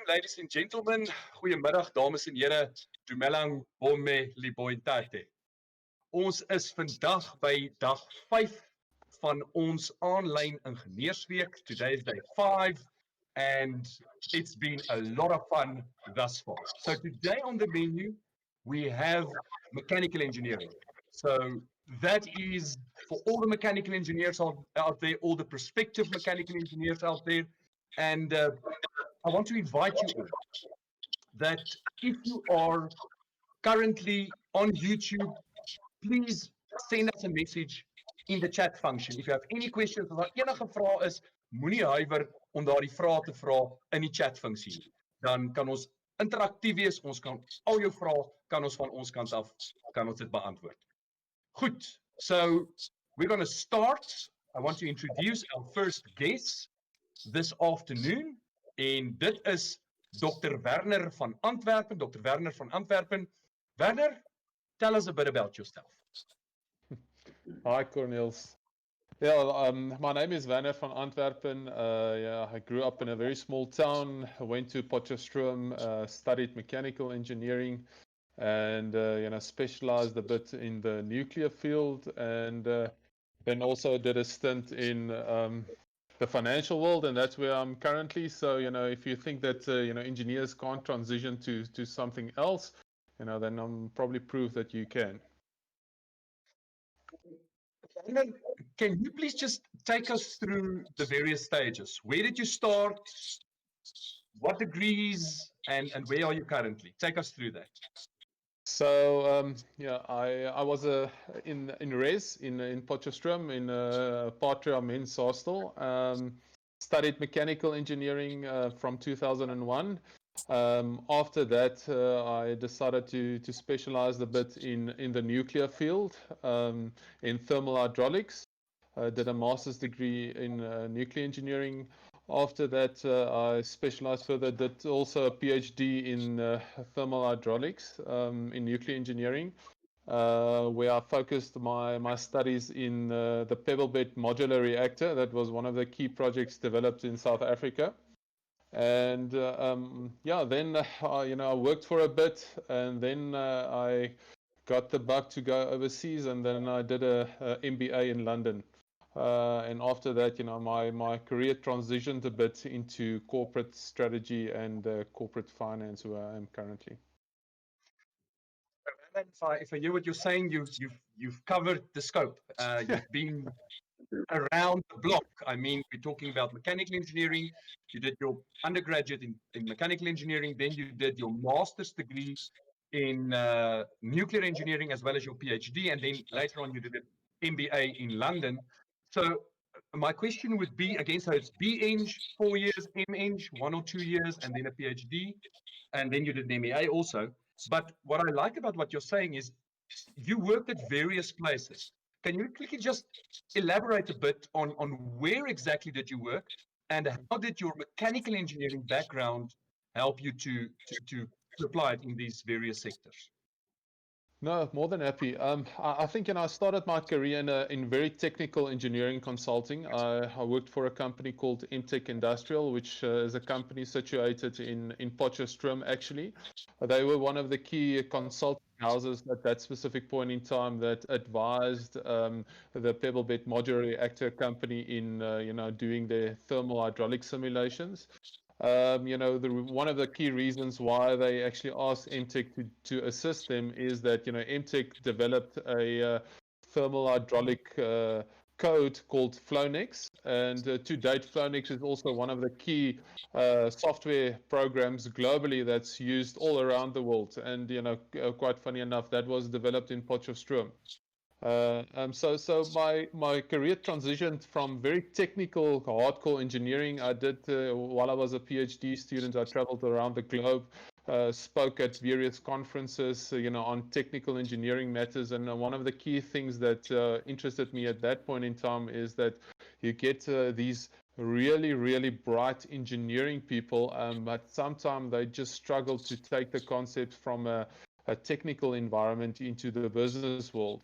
ladies and gentlemen. Goeiemiddag, dames en here. Dumelang bomme libointate. Ons is vandag by dag 5 van ons aanlyn ingenieursweek. Today is day 5 and it's been a lot of fun thus far. So today on the menu we have mechanical engineering. So that is for all the mechanical engineers out there, all the prospective mechanical engineers out there. And I want to invite you all that if you are currently on YouTube, please send us a message in the chat function. If you have any questions of enige vrae is, moenie huiwer om daardie vrae te vra in die chat funksie. Dan kan ons interaktief wees, ons kan al jou vrae kan ons van ons kant af kan ons dit beantwoord. Goed. So we're going to start. I want to introduce our first guest this afternoon. En dit is Dr. Werner van Antwerpen. Dr. Werner van Antwerpen. Werner, tell us a bit about yourself. Hi, Corneels. Yeah, my name is Werner van Antwerpen. I grew up in a very small town. I went to Potchefstroom, studied mechanical engineering, and specialized a bit in the nuclear field, and then also did a stint in the financial world, and that's where I'm currently. So, if you think that engineers can't transition to something else, then I'm probably proof that you can. Can you please just take us through the various stages? Where did you start? What degrees, and where are you currently? Take us through that. So I was in res in Potchefstroom in Patria Men's Hostel. Studied mechanical engineering from 2001. After that, I decided to specialize a bit in the nuclear field, in thermal hydraulics. I did a master's degree in nuclear engineering. After that, I specialized further, did also a PhD in thermal hydraulics in nuclear engineering, where I focused my studies in the pebble bed modular reactor. That was one of the key projects developed in South Africa. And then I worked for a bit, and then I got the bug to go overseas, and then I did a MBA in London. And after that, my career transitioned a bit into corporate strategy and corporate finance, where I am currently. If I hear what you're saying, you've covered the scope. You've been around the block. I mean, we're talking about mechanical engineering. You did your undergraduate in mechanical engineering, then you did your master's degree in nuclear engineering as well as your PhD, and then later on you did an MBA in London. So my question would be, again, so it's B-Eng, 4 years, M-Eng, 1 or 2 years, and then a PhD, and then you did an MBA also. But what I like about what you're saying is you worked at various places. Can you quickly just elaborate a bit on where exactly did you work, and how did your mechanical engineering background help you to apply it in these various sectors? No, more than happy. I think I started my career in very technical engineering consulting. I worked for a company called MTech Industrial, which is a company situated in Potchefstroom, actually. They were one of the key consulting houses at that specific point in time that advised the pebble bed modular reactor company in doing their thermal hydraulic simulations. One of the key reasons why they actually asked MTech to assist them is that MTech developed a thermal hydraulic code called Flownex, and to date Flownex is also one of the key software programs globally that's used all around the world. And quite funny enough, that was developed in Potchefstroom. So my career transitioned from very technical, hardcore engineering. I did while I was a PhD student. I traveled around the globe, spoke at various conferences, on technical engineering matters. And one of the key things that interested me at that point in time is that you get these really, really bright engineering people, but sometimes they just struggle to take the concepts from a technical environment into the business world.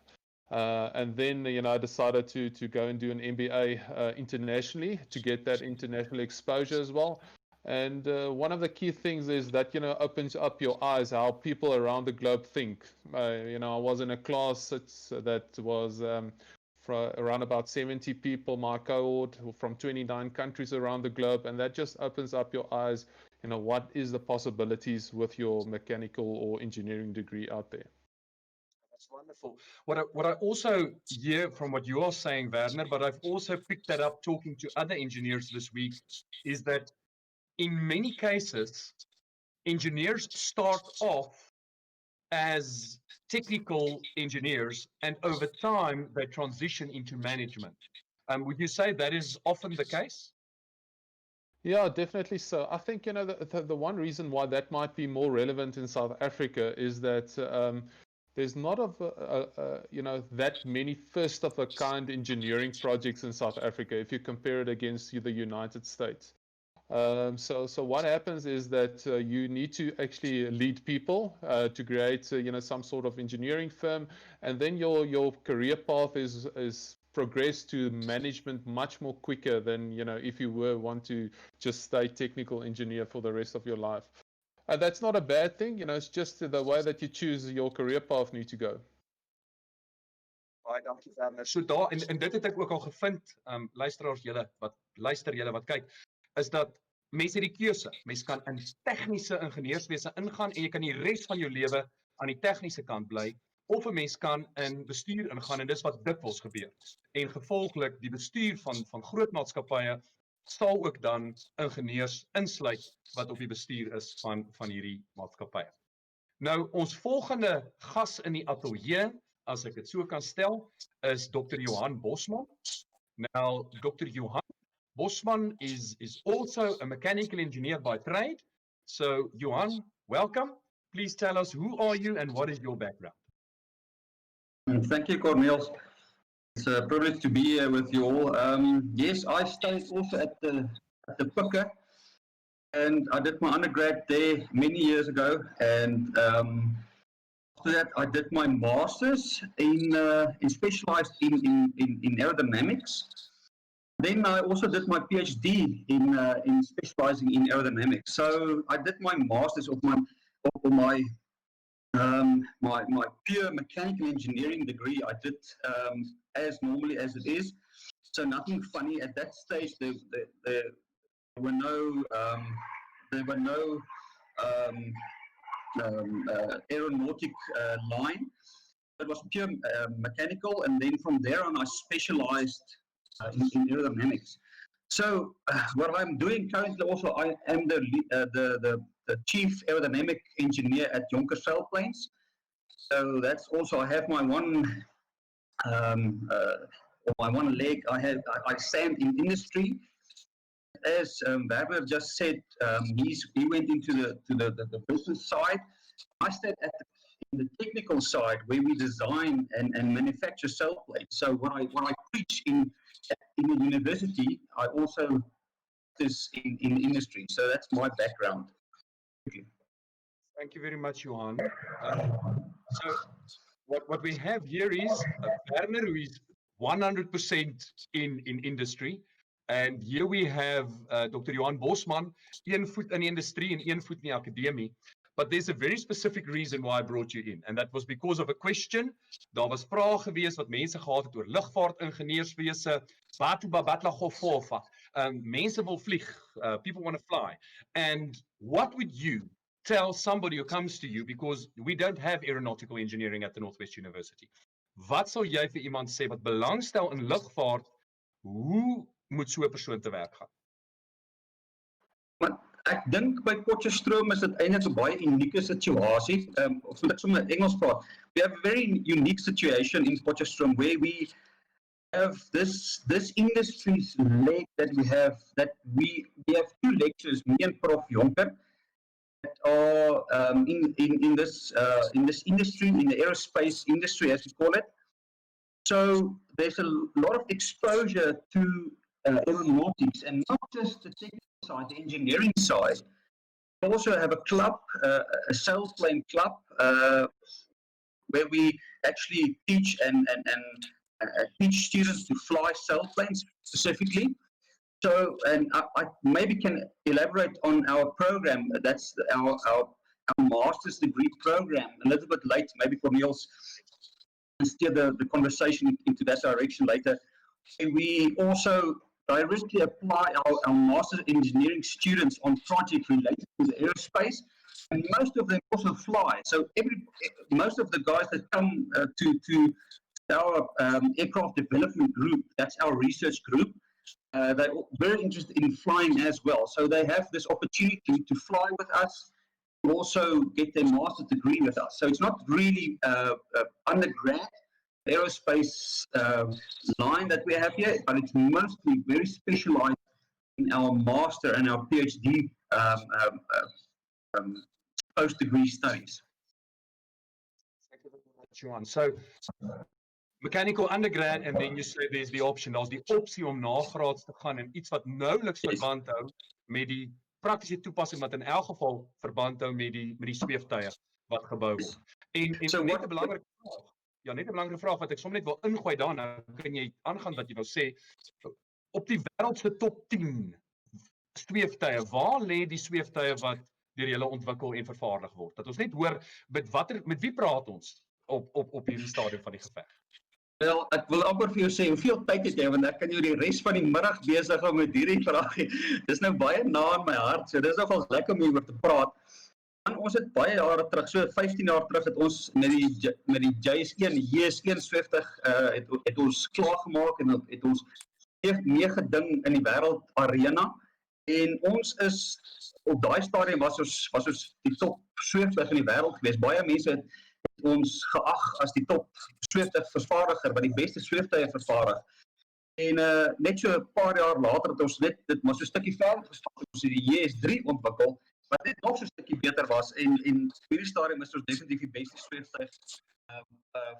And then, I decided to go and do an MBA internationally to get that international exposure as well. And one of the key things is that, opens up your eyes how people around the globe think. I was in a class that was around about 70 people, my cohort from 29 countries around the globe, and that just opens up your eyes. What is the possibilities with your mechanical or engineering degree out there? That's wonderful. What I also hear from what you are saying, Werner, but I've also picked that up talking to other engineers this week, is that in many cases, engineers start off as technical engineers, and over time they transition into management. Would you say that is often the case? Yeah, definitely so. I think, the one reason why that might be more relevant in South Africa is that there's not that many first of a kind engineering projects in South Africa if you compare it against the United States. So what happens is that you need to actually lead people to create some sort of engineering firm, and then your career path is progress to management much more quicker than if you want to just stay technical engineer for the rest of your life. That's not a bad thing, it's just the way that you choose your career path need to go. Baie dankie Werner. So daar en dit het ek ook al gevind, luisteraars julle wat kyk, is dat mense het die keuse. Mense kan in tegniese ingenieurswese ingaan en jy kan die res van jou lewe aan die tegniese kant bly, of 'n mens kan in bestuur ingaan en dis wat dikwels gebeur. En gevolglik die bestuur van groot maatskappye sal ook dan ingenieurs insluit wat op die bestuur is van hierdie maatskappye. Nou ons volgende gas in die ateljee, as ek dit so kan stel, is Dr. Johan Bosman. Now, Dr. Johan Bosman is also a mechanical engineer by trade. So, Johan, welcome. Please tell us, who are you and what is your background? Thank you, Corneels. It's a privilege to be here with you all. Yes, I studied also at the PUCA, and I did my undergrad there many years ago. And after that, I did my master's in specialized in aerodynamics. Then I also did my PhD in specializing in aerodynamics. So I did my master's of my pure mechanical engineering degree. I did as normally as it is. So nothing funny at that stage. There were no aeronautic line. It was pure mechanical, and then from there on, I specialized in aerodynamics. So what I'm doing currently, also, I am the chief aerodynamic engineer at Yonkers Sailplanes. So that's also, I have my one leg. I stand in industry. As Werner just said, he went into the business side. I stayed in the technical side, where we design and manufacture sailplanes. So when I preach in the university, I also this in industry. So that's my background. Thank you very much, Johan. So what we have here is Werner, who is 100% in industry. And here we have Dr. Johan Bosman, 1 voet in die industrie en 1 voet in die akademie. But there's a very specific reason why I brought you in, and that was because of a question. Daar was vrae gewees wat mense gehad het oor lugvaartingenieurswese, batu babatlagofofa. Mense wil vlieg, people want to fly. And what would you tell somebody who comes to you, because we don't have aeronautical engineering at the Northwest University? Wat sal jy vir iemand sê wat belangstel in lugvaart? Hoe moet so 'n persoon te werk gaan? Ek dink by Potchefstroom is dit eintlik 'n baie unieke situasie. Of moet ek sommer Engels praat? We have a very unique situation in Potchefstroom where we have this industry's leg that we have. That we have 2 lectures, me and Prof Jonker, that are in this industry, in the aerospace industry, as we call it. So there's a lot of exposure to aeronautics, and not just the technical side, the engineering side. We also have a club, a sailplane club, where we actually teach and teach students to fly sailplanes specifically. So, and I maybe can elaborate on our program. That's our master's degree program. A little bit late, maybe Corneels can steer the conversation into that direction later. And we also directly apply our master's engineering students on projects related to the aerospace, and most of them also fly. So most of the guys that come to our aircraft development group, that's our research group, they're very interested in flying as well. So they have this opportunity to fly with us, also get their master's degree with us. So it's not really undergrad aerospace line that we have here, but it's mostly very specialized in our master and our PhD post-degree studies. Thank you very much, Johan. So, mechanical undergrad, and then you say there's the option. Daar's die opsie om nagraads te gaan en iets wat nauweliks verband hou met die praktiese toepassing wat in elk geval verband hou met die sweeftuie wat gebou word. En So net 'n belangrike vraag. Ja, net 'n belangrike vraag wat ek sommer net wil ingooi daarna, kan jy aangaan wat jy nou sê. Op die wêreld se top 10 sweeftuie, waar lê die sweeftuie wat deur julle ontwikkel en vervaardig word? Dat ons net hoor met wie praat ons op hierdie stadium van die geveg. Wel, ek wil amper vir jou sê, hoeveel tyd het jy, want ek kan jou die res van die middag besig hou met hierdie vraag. Dis nou baie na in my hart, so dis nogals lekker om hieroor te praat. En ons het baie jare terug, so 15 jaar terug, het ons met die JS1 Swiftig het ons klaargemaak en het ons meegeding in die wêreld arena. En ons is op daai stadium was ons die top Swiftig in die wêreld geweest. Baie mense het ons geag as die top Swiftig vervaardiger, wat die beste Swiftuie vervaardig. En net so 'n paar jaar later het ons net dit maar so 'n stukkie verder gestap, ons het die JS3 ontwikkel, wat net nog so 'n stukkie beter was en hierdie stadium is ons definitief die beste Swiftuig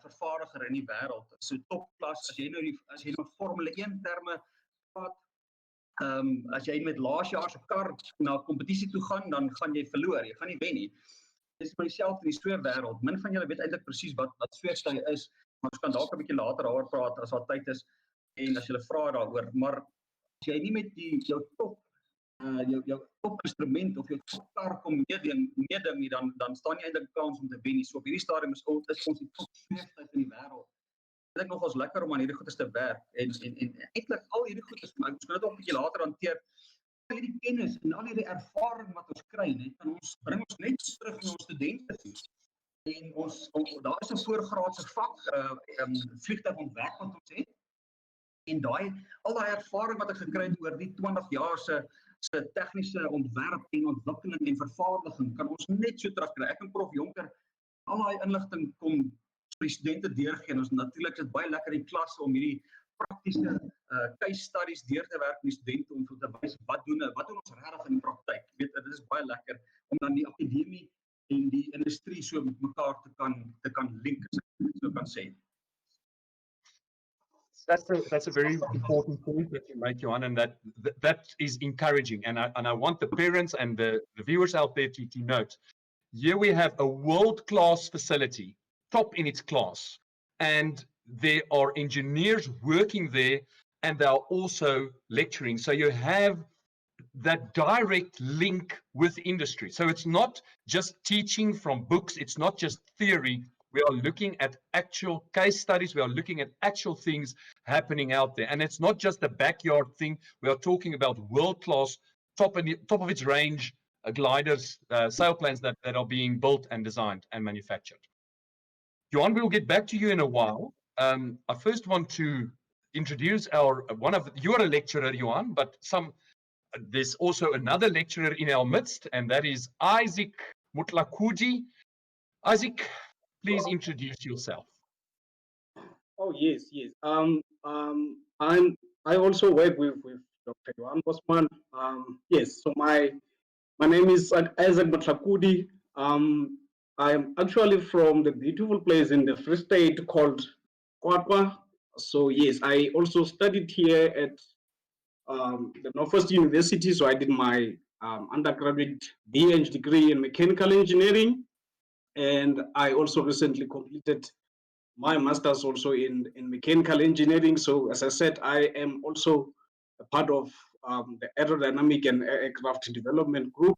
vervaardiger in die wêreld. So topklas, as jy nou Formule 1 terme praat, as jy met laasjaar se kar na 'n kompetisie toe gaan, dan gaan jy verloor, jy gaan nie wen nie. Dit is maar dieselfde in die sweefwêreld. Min van julle weet eintlik presies wat sweeftuie is, maar ons kan dalk 'n bietjie later daaroor praat as daar tyd is en as julle vra daaroor. Maar as jy nie met jou top instrument of jou top kar kom meeding nie, dan staan jy eintlik kans om te wen nie. So op hierdie stadium is ons die top sweeftuig in die wêreld. Dit is nogals lekker om aan hierdie goedes te werk en eintlik al hierdie goedes, maar ons kan dit ook 'n bietjie later hanteer. Al hierdie kennis en al hierdie ervaring wat ons kry, bring ons net terug na ons studente toe. En daar is 'n voorgraadse vak, vliegtuigontwerp wat ons het. En al daai ervaring wat ek gekry het oor die 20 jaar se tegniese ontwerp en ontwikkeling en vervaardiging, kan ons net so terugkry. Ek en Prof Jonker, al daai inligting kom vir die studente deurgee. En ons natuurlik is dit baie lekker in klasse om hierdie praktiese case studies deur te werk met die studente om te wys wat doen ons regtig in die praktyk. Jy weet, dit is baie lekker om dan die akademie en die industrie so met mekaar te kan link, as ek so kan sê. That's a very important point that you make, Johan, and that is encouraging. And I want the parents and the viewers out there to note. Here we have a world-class facility, top in its class, and there are engineers working there, and they are also lecturing. So you have that direct link with industry. So it's not just teaching from books, it's not just theory. We are looking at actual case studies, we are looking at actual things happening out there. And it's not just a backyard thing, we are talking about world-class, top of its range gliders, sailplanes that are being built and designed and manufactured. Johan, we'll get back to you in a while. I first want to introduce you are a lecturer, Johan, but there's also another lecturer in our midst, and that is Isaac Mutlakudi. Isaac, please introduce yourself. Oh yes. I also work with Dr. Johan Bosman. Yes, so my name is Isaac Mutlakudi. I am actually from the beautiful place in the Free State called Kwatwa. So yes, I also studied here at the Northwest University. So I did my undergraduate BEng degree in mechanical engineering, and I also recently completed my master's also in mechanical engineering. So as I said, I am also a part of the aerodynamic and aircraft development group.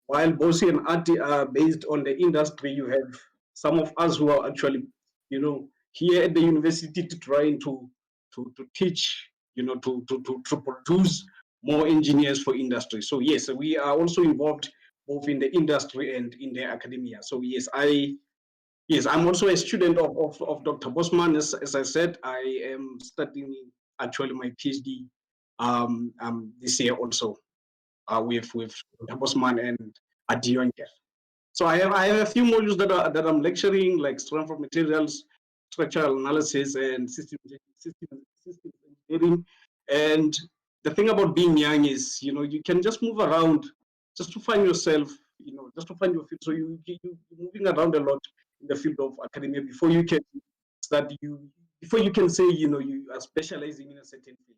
While Bosi and Ati are based on the industry, you have some of us who are actually, here at the university to trying to teach, to produce more engineers for industry. So yes, we are also involved both in the industry and in the academia. So yes, I'm also a student of Dr. Bosman. As I said, I am studying actually my PhD this year also with Dr. Bosman and Adionke. So I have a few modules that I'm lecturing, like strength of materials, structural analysis, and system engineering. And the thing about being young is, you can just move around just to find yourself, just to find your field. So you're moving around a lot in the field of academia before you can start before you can say, you are specializing in a certain field.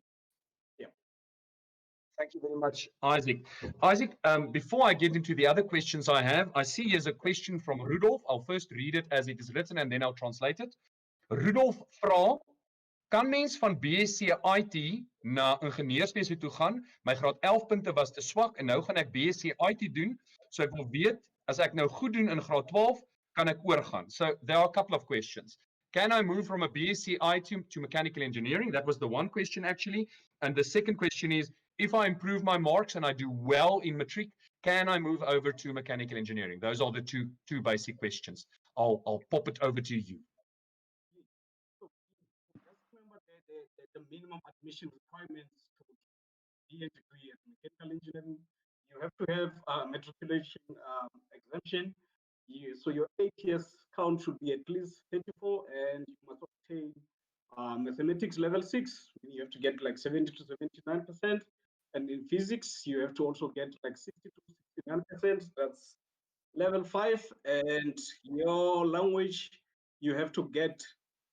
Yeah. Thank you very much, Isaac. Isaac, before I get into the other questions I have, I see here's a question from Rudolf. I'll first read it as it is written and then I'll translate it. Rudolf vra, kan mens van BSc IT na ingenieurswese toe gaan? My graad 11 punte was te swak en nou gaan ek BSc IT doen. So ek wil weet, as ek nou goed doen in graad 12, kan ek oorgaan? So there are a couple of questions. Can I move from a BSc IT to mechanical engineering? That was the one question actually. And the second question is, if I improve my marks and I do well in matric, can I move over to mechanical engineering? Those are the two basic questions. I'll pop it over to you. So just remember the minimum admission requirements to be a degree in mechanical engineering. You have to have a matriculation exemption. So your ATS count should be at least 34, and you must obtain mathematics level 6. You have to get like 70 to 79%. And in physics, you have to also get like 60 to 69%. That's level 5. And your language, you have to get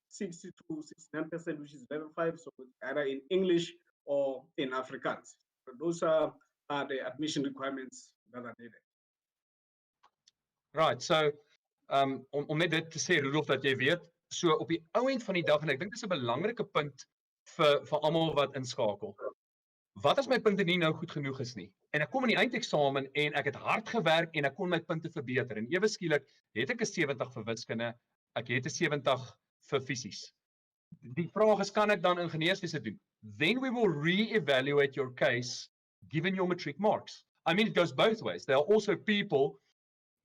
60 to 69%, which is level 5. So either in English or in Afrikaans. So those are the admission requirements that are needed. Right, so om net dit te sê Rudolf dat jy weet, so op die ou end van die dag en ek dink dis 'n belangrike punt vir almal wat inskakel. Wat as my punte nie nou goed genoeg is nie? En ek kom in die eindeksamen en ek het hard gewerk en ek kon my punte verbeter en ewe skielik het ek 'n 70 vir wiskunde, ek het 'n 70 vir fisies. Die vraag is, kan ek dan ingenieurswese doen? Then we will re-evaluate your case given your matric marks. I mean, it goes both ways. There are also people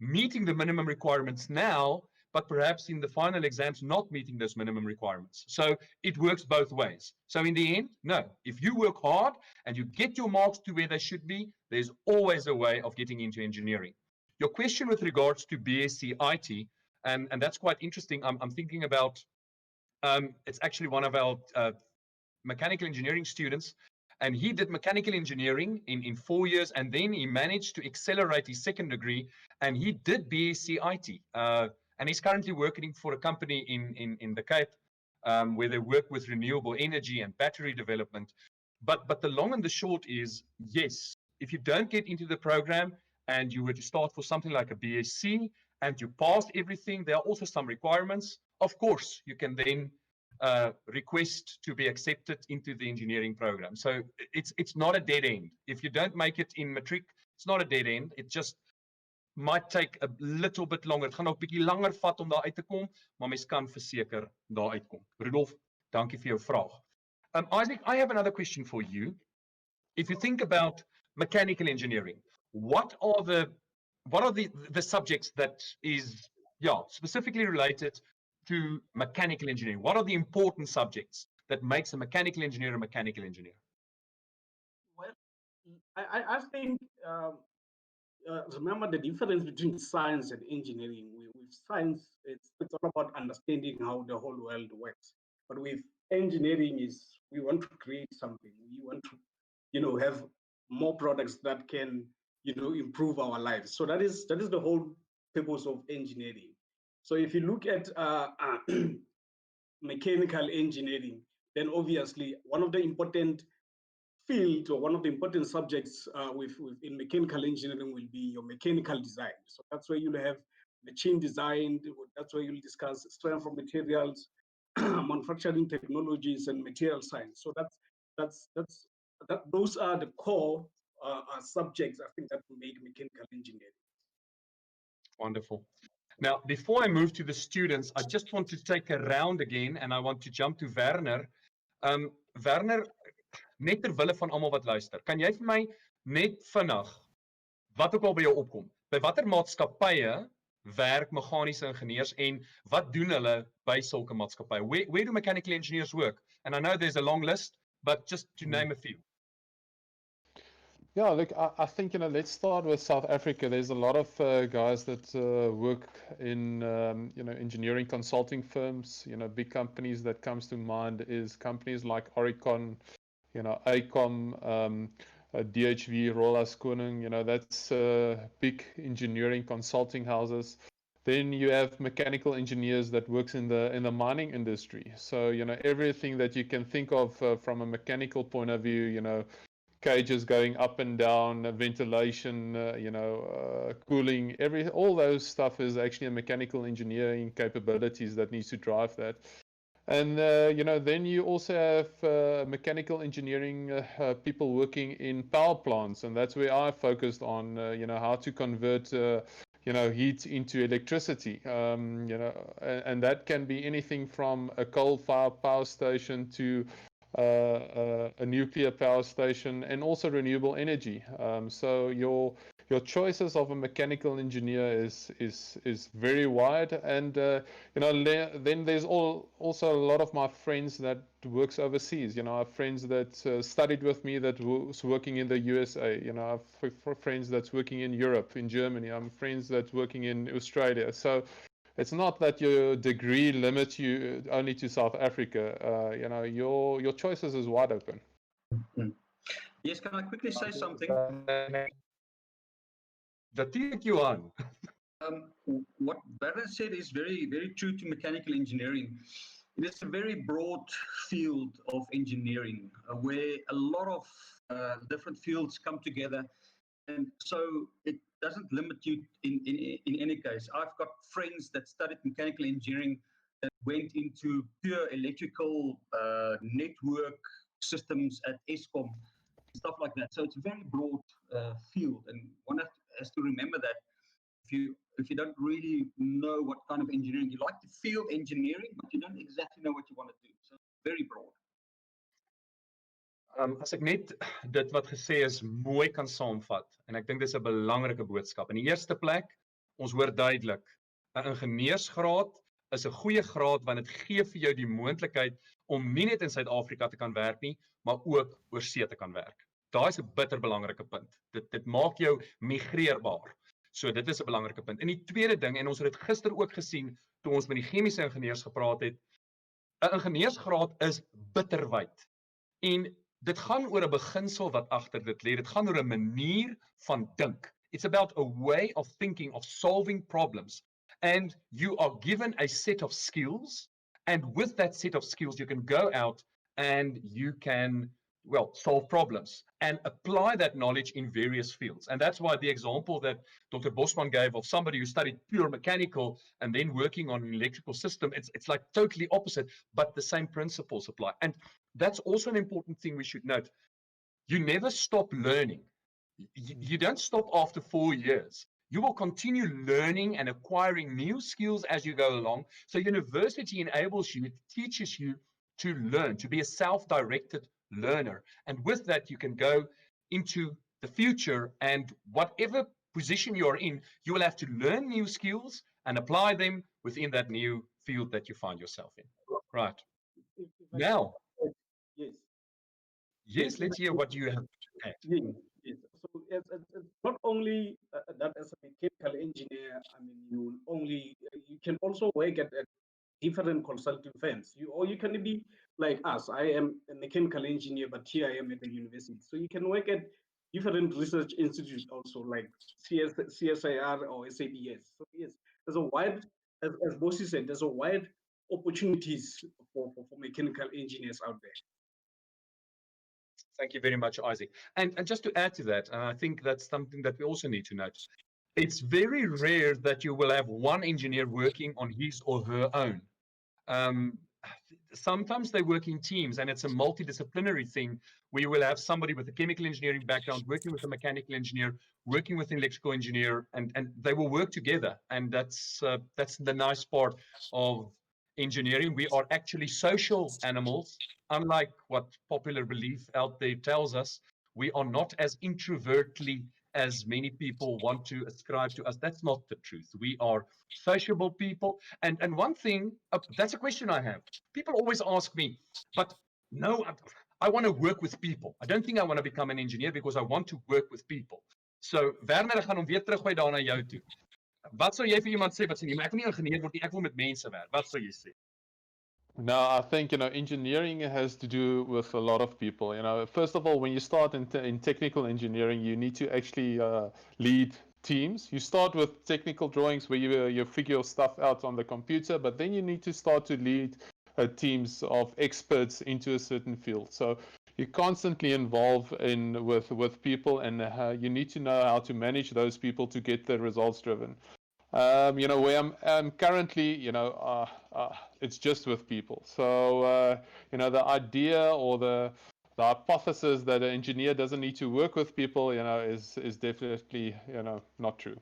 meeting the minimum requirements now, but perhaps in the final exams not meeting those minimum requirements. So it works both ways. So in the end, no, if you work hard and you get your marks to where they should be, there's always a way of getting into engineering. Your question with regards to BSc IT, and that's quite interesting. I'm thinking about, it's actually one of our mechanical engineering students, and he did mechanical engineering in 4 years, and then he managed to accelerate his second degree, and he did BSc IT. And he's currently working for a company in the Cape, where they work with renewable energy and battery development. But the long and the short is, yes, if you don't get into the program and you were to start for something like a BSc and you passed everything, there are also some requirements. Of course, you can then request to be accepted into the engineering program. So it's not a dead end. If you don't make it in matric, it's not a dead end. It just might take a little bit longer. Het gaan nog 'n bietjie langer vat om daar uit te kom, maar mens kan verseker daar uitkom. Rudolf, dankie vir jou vraag. Isaac, I have another question for you. If you think about mechanical engineering, what are the subjects that is specifically related to mechanical engineering? What are the important subjects that makes a mechanical engineer a mechanical engineer? Well, I think remember the difference between science and engineering. With science, it's all about understanding how the whole world works. But with engineering, we want to create something. We want to, have more products that can, improve our lives. So that is the whole purpose of engineering. So if you look at mechanical engineering, then obviously one of the important field or one of the important subjects in mechanical engineering will be your mechanical design. So that's where you'll have machine design. That's where you'll discuss strength of materials, manufacturing technologies, and material science. So that's those are the core subjects, I think, that will make mechanical engineering. Wonderful. Now, before I move to the students, I just want to take a round again, and I want to jump to Werner. Werner, net ter wille van almal wat luister, kan jy vir my net vinnig, wat ook al by jou opkom, by watter maatskappye werk meganiese ingenieurs en wat doen hulle by sulke maatskappye? Where do mechanical engineers work? And I know there's a long list, but just to name a few. Yeah, look, I think, let's start with South Africa. There's a lot of guys that work in, engineering consulting firms. Big companies that comes to mind is companies like Oricon, ACOM, DHV, Rolas Koning, that's big engineering consulting houses. Then you have mechanical engineers that works in the mining industry. So, everything that you can think of from a mechanical point of view, cages going up and down, ventilation, cooling, all those stuff is actually a mechanical engineering capabilities that needs to drive that. And, then you also have mechanical engineering people working in power plants. And that's where I focused on, how to convert, heat into electricity, and that can be anything from a coal-fired power station to a nuclear power station, and also renewable energy. So your choices of a mechanical engineer is very wide, and then there's also a lot of my friends that works overseas. I have friends that studied with me that was working in the USA. I have friends that's working in Europe, in Germany. I have friends that's working in Australia. So it's not that your degree limits you only to South Africa. Your choices is wide open. Yes, can I quickly say something? Natuurlijk, Johan. What Baron said is very, very true to mechanical engineering. It is a very broad field of engineering where a lot of different fields come together. And so it doesn't limit you in any case. I've got friends that studied mechanical engineering that went into pure electrical network systems at ESCOM, stuff like that. So it's a very broad field, and one has to remember that if you don't really know what kind of engineering you like, the field engineering, but you don't exactly know what you want to do. So very broad. As ek net dit wat gesê is mooi kan saamvat, en ek dink dis 'n belangrike boodskap. In die eerste plek, ons hoor duidelik, 'n ingenieursgraad is 'n goeie graad want dit gee vir jou die moontlikheid om nie net in Suid-Afrika te kan werk nie, maar ook oor see te kan werk. Daai is 'n bitter belangrike punt. Dit maak jou migreerbaar. So dit is 'n belangrike punt. En die tweede ding, en ons het dit gister ook gesien toe ons met die chemiese ingenieurs gepraat het, 'n ingenieursgraad is bitterwyd. En dit gaan oor 'n beginsel wat agter dit lê. Dit gaan oor 'n manier van dink. It's about a way of thinking, of solving problems. And you are given a set of skills, and with that set of skills you can go out and you can, solve problems and apply that knowledge in various fields. And that's why the example that Dr. Bosman gave of somebody who studied pure mechanical and then working on an electrical system, it's like totally opposite, but the same principles apply. And that's also an important thing we should note. You never stop learning. You don't stop after 4 years. You will continue learning and acquiring new skills as you go along. So university enables you, it teaches you to learn, to be a self-directed learner. And with that, you can go into the future, and whatever position you're in, you will have to learn new skills and apply them within that new field that you find yourself in. Right. Now, yes, let's hear what you have to add. Yes. So it's not only that as a mechanical engineer, you can also work at different consulting firms. You can be like us. I am a mechanical engineer, but here I am at the university. So you can work at different research institutes also, like CSIR or SABS. So yes, there's a wide, as Bosi said, there's a wide opportunities for mechanical engineers out there. Thank you very much, Isaac. And just to add to that, I think that's something that we also need to note. It's very rare that you will have one engineer working on his or her own. sometimes they work in teams, and it's a multidisciplinary thing where you will have somebody with a chemical engineering background working with a mechanical engineer, working with an electrical engineer, and they will work together. And that's the nice part of engineering. We are actually social animals, unlike what popular belief out there tells us. We are not as introvertly as many people want to ascribe to us. That's not the truth. We are sociable people. And one thing, that's a question I have. People always ask me, but no, I want to work with people. I don't think I want to become an engineer because I want to work with people. So, Werner, ek gaan hom weer teruggooi daar na jou toe. Wat sou jy vir iemand sê wat sê nee, maar ek wil nie ingenieur word nie, ek wil met mense werk. Wat sou jy sê? No, I think, engineering has to do with a lot of people. First of all, when you start in technical engineering, you need to actually lead teams. You start with technical drawings where you figure stuff out on the computer, but then you need to start to lead teams of experts into a certain field. So you're constantly involved with people, and you need to know how to manage those people to get the results driven. Where I'm currently, it's just with people. So, the idea or the hypothesis that an engineer doesn't need to work with people, is definitely, not true.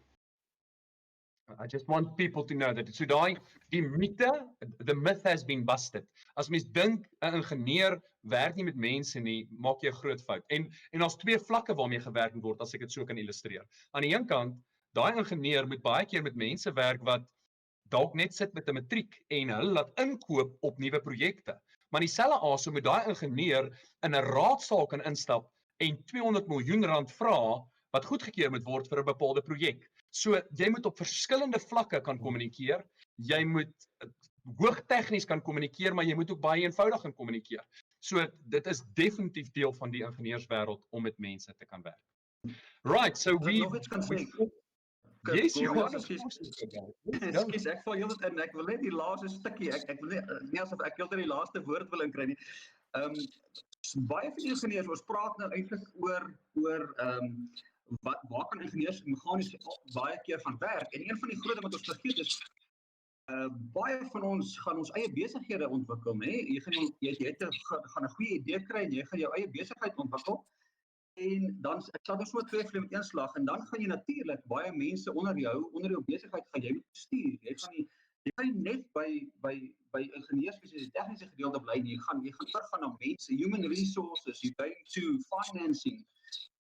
I just want people to know that so die mythe, the myth has been busted. As mens dink 'n ingenieur werk nie met mense nie, maak jy 'n groot fout. En daar's twee vlakke waarmee gewerk word, as ek dit so kan illustreer. Aan die een kant, daai ingenieur moet baie keer met mense werk wat dalk net sit met 'n matriek en hulle laat inkoop op nuwe projekte. Maar dieselfde asem moet daai ingenieur in 'n raadsaal kan instap en 200 miljoen rand vra wat goedgekeur moet word vir 'n bepaalde projek. So jy moet op verskillende vlakke kan kommunikeer. Jy moet hoog tegnies kan kommunikeer, maar jy moet ook baie eenvoudig kan kommunikeer. So dit is definitief deel van die ingenieurswêreld om met mense te kan werk. Right, so Yes, you want Ekskuus, ek val heeltyd in. Ek wil net die laaste stukkie. Ek wil nie asof ek heeltyd die laaste woord wil inkry nie. Baie van die ingenieurs, ons praat nou eintlik oor waar kan ingenieurs meganies baie keer van werk. En een van die groot ding wat ons vergeet is baie van ons gaan ons eie besighede ontwikkel, hè. Jy gaan 'n goeie idee kry en jy gaan jou eie besigheid ontwikkel. En dan sal ons so twee vliee met een slag en dan gaan jy natuurlik baie mense onder jou besigheid gaan jy moet stuur. Jy gaan nie net by ingenieurs die tegniese gedeelte bly nie. Jy gaan oorgaan na mense, human resources, you're going to financing,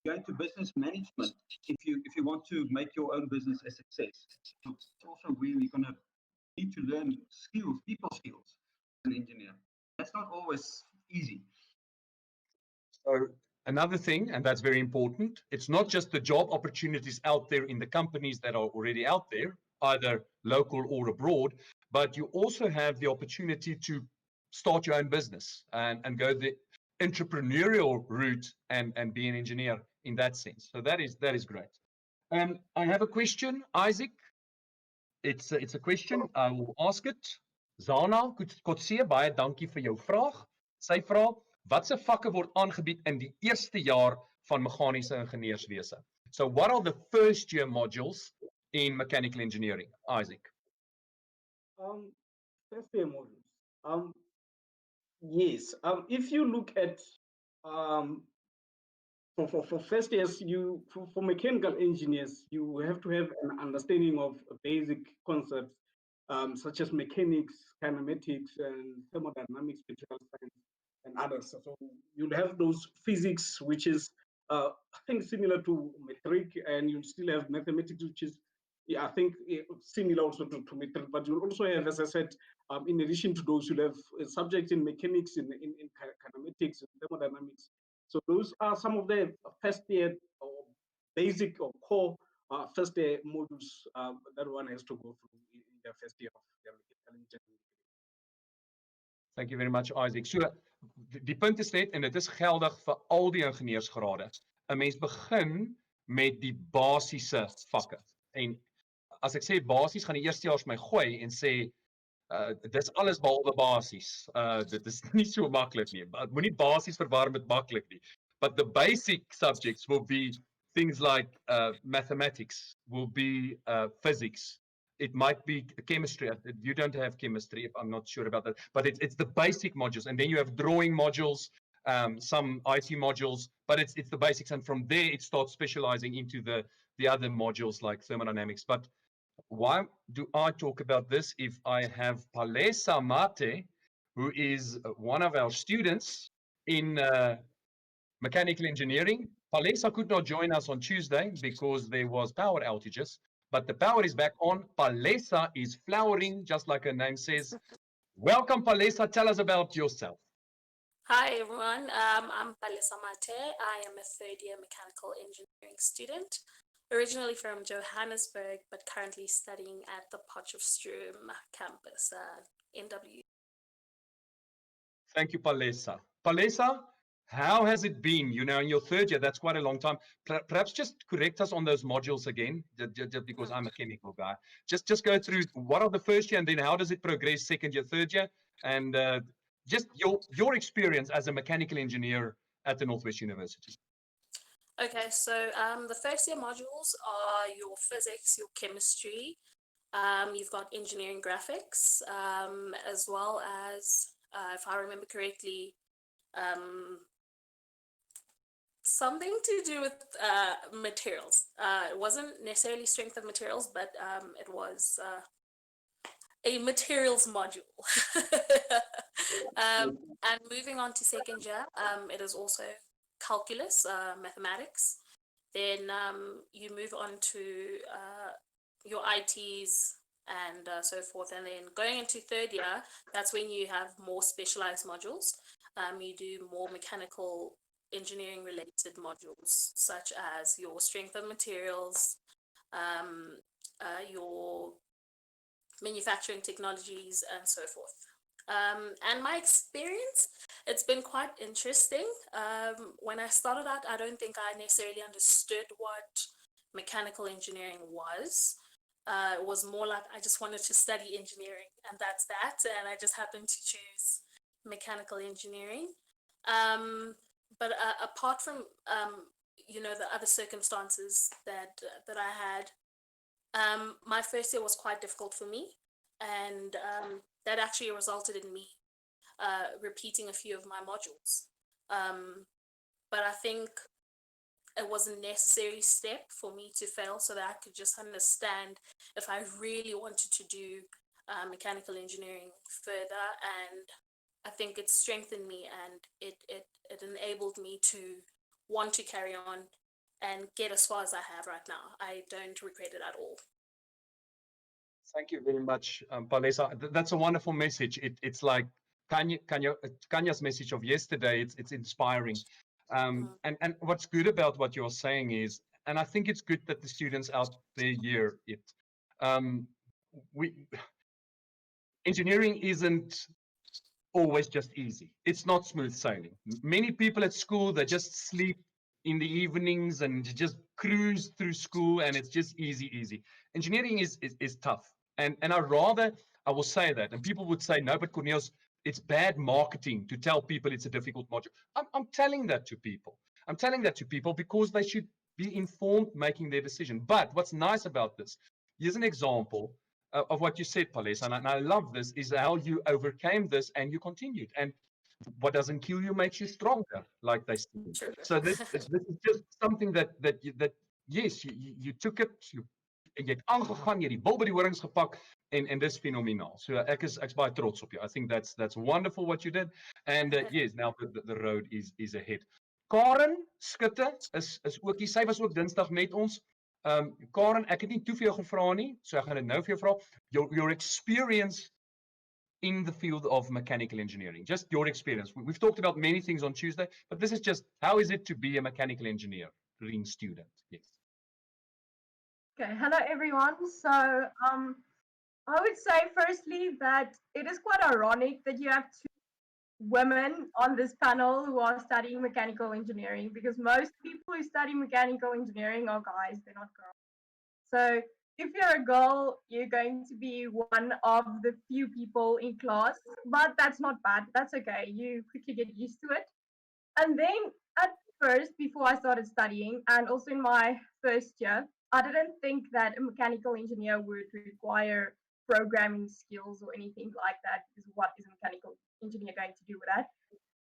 you're going to business management if you want to make your own business a success. It's also where you're going to need to learn skills, people skills as an engineer. That's not always easy. So another thing, and that's very important, it's not just the job opportunities out there in the companies that are already out there, either local or abroad, but you also have the opportunity to start your own business and go the entrepreneurial route and be an engineer in that sense. So that is great. I have a question, Isaac. It's a question. I will ask it. Zana Kotse, baie dankie vir jou vraag. Sy vra, watse vakke word aangebied in die eerste jaar van meganiese ingenieurswese? So what are the first year modules in mechanical engineering, Isaac? First year modules. Yes. If you look at for first years, for mechanical engineers, you have to have an understanding of basic concepts such as mechanics, kinematics, and thermodynamics, material science, and others. So you'll have those physics, which is I think similar to metric, and you still have mathematics, which is I think similar also to metric. But you'll also have, as I said, in addition to those, you'll have subjects in mechanics, in kinematics, and thermodynamics. So those are some of the first year or basic or core first year modules that one has to go through in the first year of their mechanical engineering. Thank you very much, Isaac. So die punt is net, en dit is geldig vir al die ingenieursgrade, 'n mens begin met die basiese vakke. En as ek sê basies, gaan die eerstejaars my gooi en sê dis alles behalwe basies. Dit is nie so maklik nie. Moenie basies verwar met maklik nie. But the basic subjects will be things like mathematics, will be physics, it might be chemistry. You don't have chemistry, if I'm not sure about that, but it's the basic modules, and then you have drawing modules, some IT modules, but it's the basics, and from there it starts specializing into the other modules like thermodynamics. But why do I talk about this if I have Palesa Mate, who is one of our students in mechanical engineering? Palesa could not join us on Tuesday because there was power outages, but the power is back on. Palesa is flowering, just like her name says. Welcome, Palesa. Tell us about yourself. Hi everyone, I'm Palesa Mate. I am a third-year mechanical engineering student, originally from Johannesburg, but currently studying at the Potchefstroom campus, NW. Thank you, Palesa. Palesa, how has it been? You know, in your third year, that's quite a long time. Perhaps just correct us on those modules again, just because I'm a chemical guy. Just go through what are the first year, and then how does it progress second year, third year, and just your experience as a mechanical engineer at the Northwest University. Okay, so the first year modules are your physics, your chemistry, you've got engineering graphics, as well as, if I remember correctly, something to do with materials. It wasn't necessarily strength of materials, but it was a materials module. And moving on to second year, it is also calculus, mathematics. Then you move on to your ITs and so forth. And then going into third year, that's when you have more specialized modules. You do more mechanical engineering related modules, such as your strength of materials, your manufacturing technologies, and so forth. And my experience, it's been quite interesting. When I started out, I don't think I necessarily understood what mechanical engineering was. It was more like I just wanted to study engineering, and that's that. And I just happened to choose mechanical engineering. But apart from the other circumstances that I had, my first year was quite difficult for me, and that actually resulted in me repeating a few of my modules. But I think it was a necessary step for me to fail so that I could just understand if I really wanted to do mechanical engineering further. And I think it strengthened me, and it enabled me to want to carry on and get as far as I have right now. I don't regret it at all. Thank you very much, Palesa. That's a wonderful message. It's like Kanya's message of yesterday. It's inspiring. And what's good about what you're saying is, and I think it's good that the students out there hear it. Engineering isn't always just easy. It's not smooth sailing. Many people at school, they just sleep in the evenings and just cruise through school, and it's just easy. Engineering is tough. And I will say that, and people would say, no, but Corneels, it's bad marketing to tell people it's a difficult module. I'm telling that to people. I'm telling that to people because they should be informed making their decision. But what's nice about this, here's an example of what you said, Palesa, and I love this, is how you overcame this and you continued. And what doesn't kill you makes you stronger, like they say. True. So this is just something that yes, you took it, jy het aangegaan, jy het die bil by die horings gepak, en dis fenomenaal. So ek's baie trots op jou. I think that's wonderful what you did, and yes, now the road is ahead. Karen Skutte is ook hier. Sy was ook Dinsdag met ons. Karen, ek het nie toe vir jou gevra nie, so ek gaan dit nou vir jou vra. Your experience in the field of mechanical engineering, just your experience. We've talked about many things on Tuesday, but this is just, how is it to be a mechanical engineering student? Yes. Okay, hello everyone. So I would say firstly that it is quite ironic that you have two women on this panel who are studying mechanical engineering, because most people who study mechanical engineering are guys, they're not girls. So if you're a girl, you're going to be one of the few people in class, but that's not bad. That's okay. You quickly get used to it. And then at first, before I started studying, and also in my first year, I didn't think that a mechanical engineer would require programming skills or anything like that, because what is a mechanical engineer going to do with that?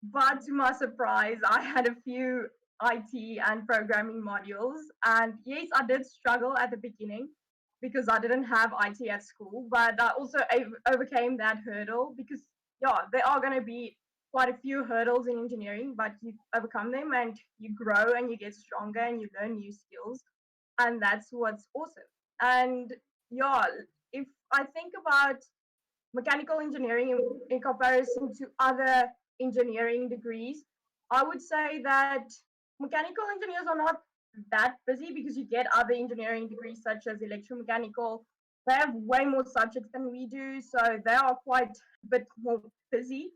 But to my surprise, I had a few IT and programming modules. And yes, I did struggle at the beginning because I didn't have IT at school, but I also overcame that hurdle because, yeah, there are going to be quite a few hurdles in engineering, but you overcome them and you grow and you get stronger and you learn new skills. And that's what's awesome. And yeah, if I think about mechanical engineering in comparison to other engineering degrees, I would say that mechanical engineers are not that busy because you get other engineering degrees such as electromechanical. They have way more subjects than we do, so they are quite a bit more busy.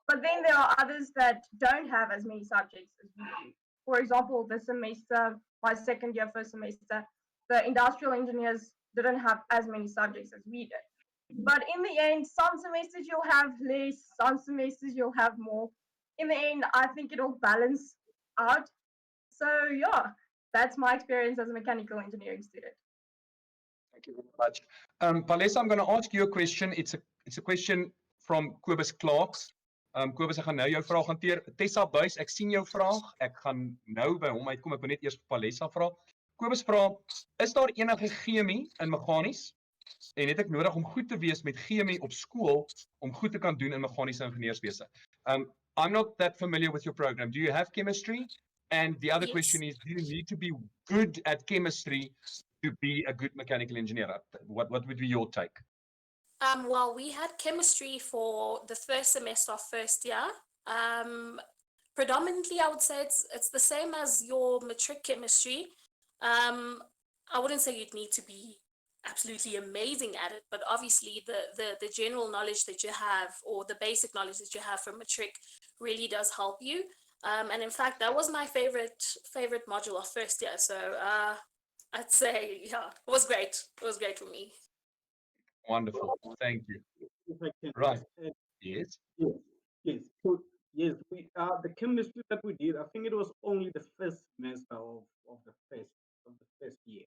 But then there are others that don't have as many subjects as we do. For example, this semester, my second year, first semester, the industrial engineers didn't have as many subjects as we did. But in the end, some semesters you'll have less, some semesters you'll have more. In the end, I think it'll balance out. So yeah, that's my experience as a mechanical engineering student. Thank you very much. Palesa, I'm going to ask you a question. It's a question from Kobus Clark. Kobus, ek gaan nou jou vraag hanteer. Tessa Buys, ek sien jou vraag. Ek gaan nou by hom uitkom. Ek wil net eers vir Palesa vra. Kobus vra, is daar enige chemie in meganies? En het ek nodig om goed te wees met chemie op skool om goed te kan doen in meganiese ingenieurswese? I'm not that familiar with your program. Do you have chemistry? And the other question is, do you need to be good at chemistry to be a good mechanical engineer? What would be your take? Well, we had chemistry for the first semester of first year. Predominantly, I would say it's the same as your matric chemistry. I wouldn't say you'd need to be absolutely amazing at it, but obviously the general knowledge that you have, or the basic knowledge that you have from matric, really does help you. And in fact, that was my favorite module of first year. So I'd say, yeah, it was great. It was great for me. Wonderful. Thank you. If I can Right. add, Yes. yes. So yes, we the chemistry that we did, I think it was only the first semester of the first year.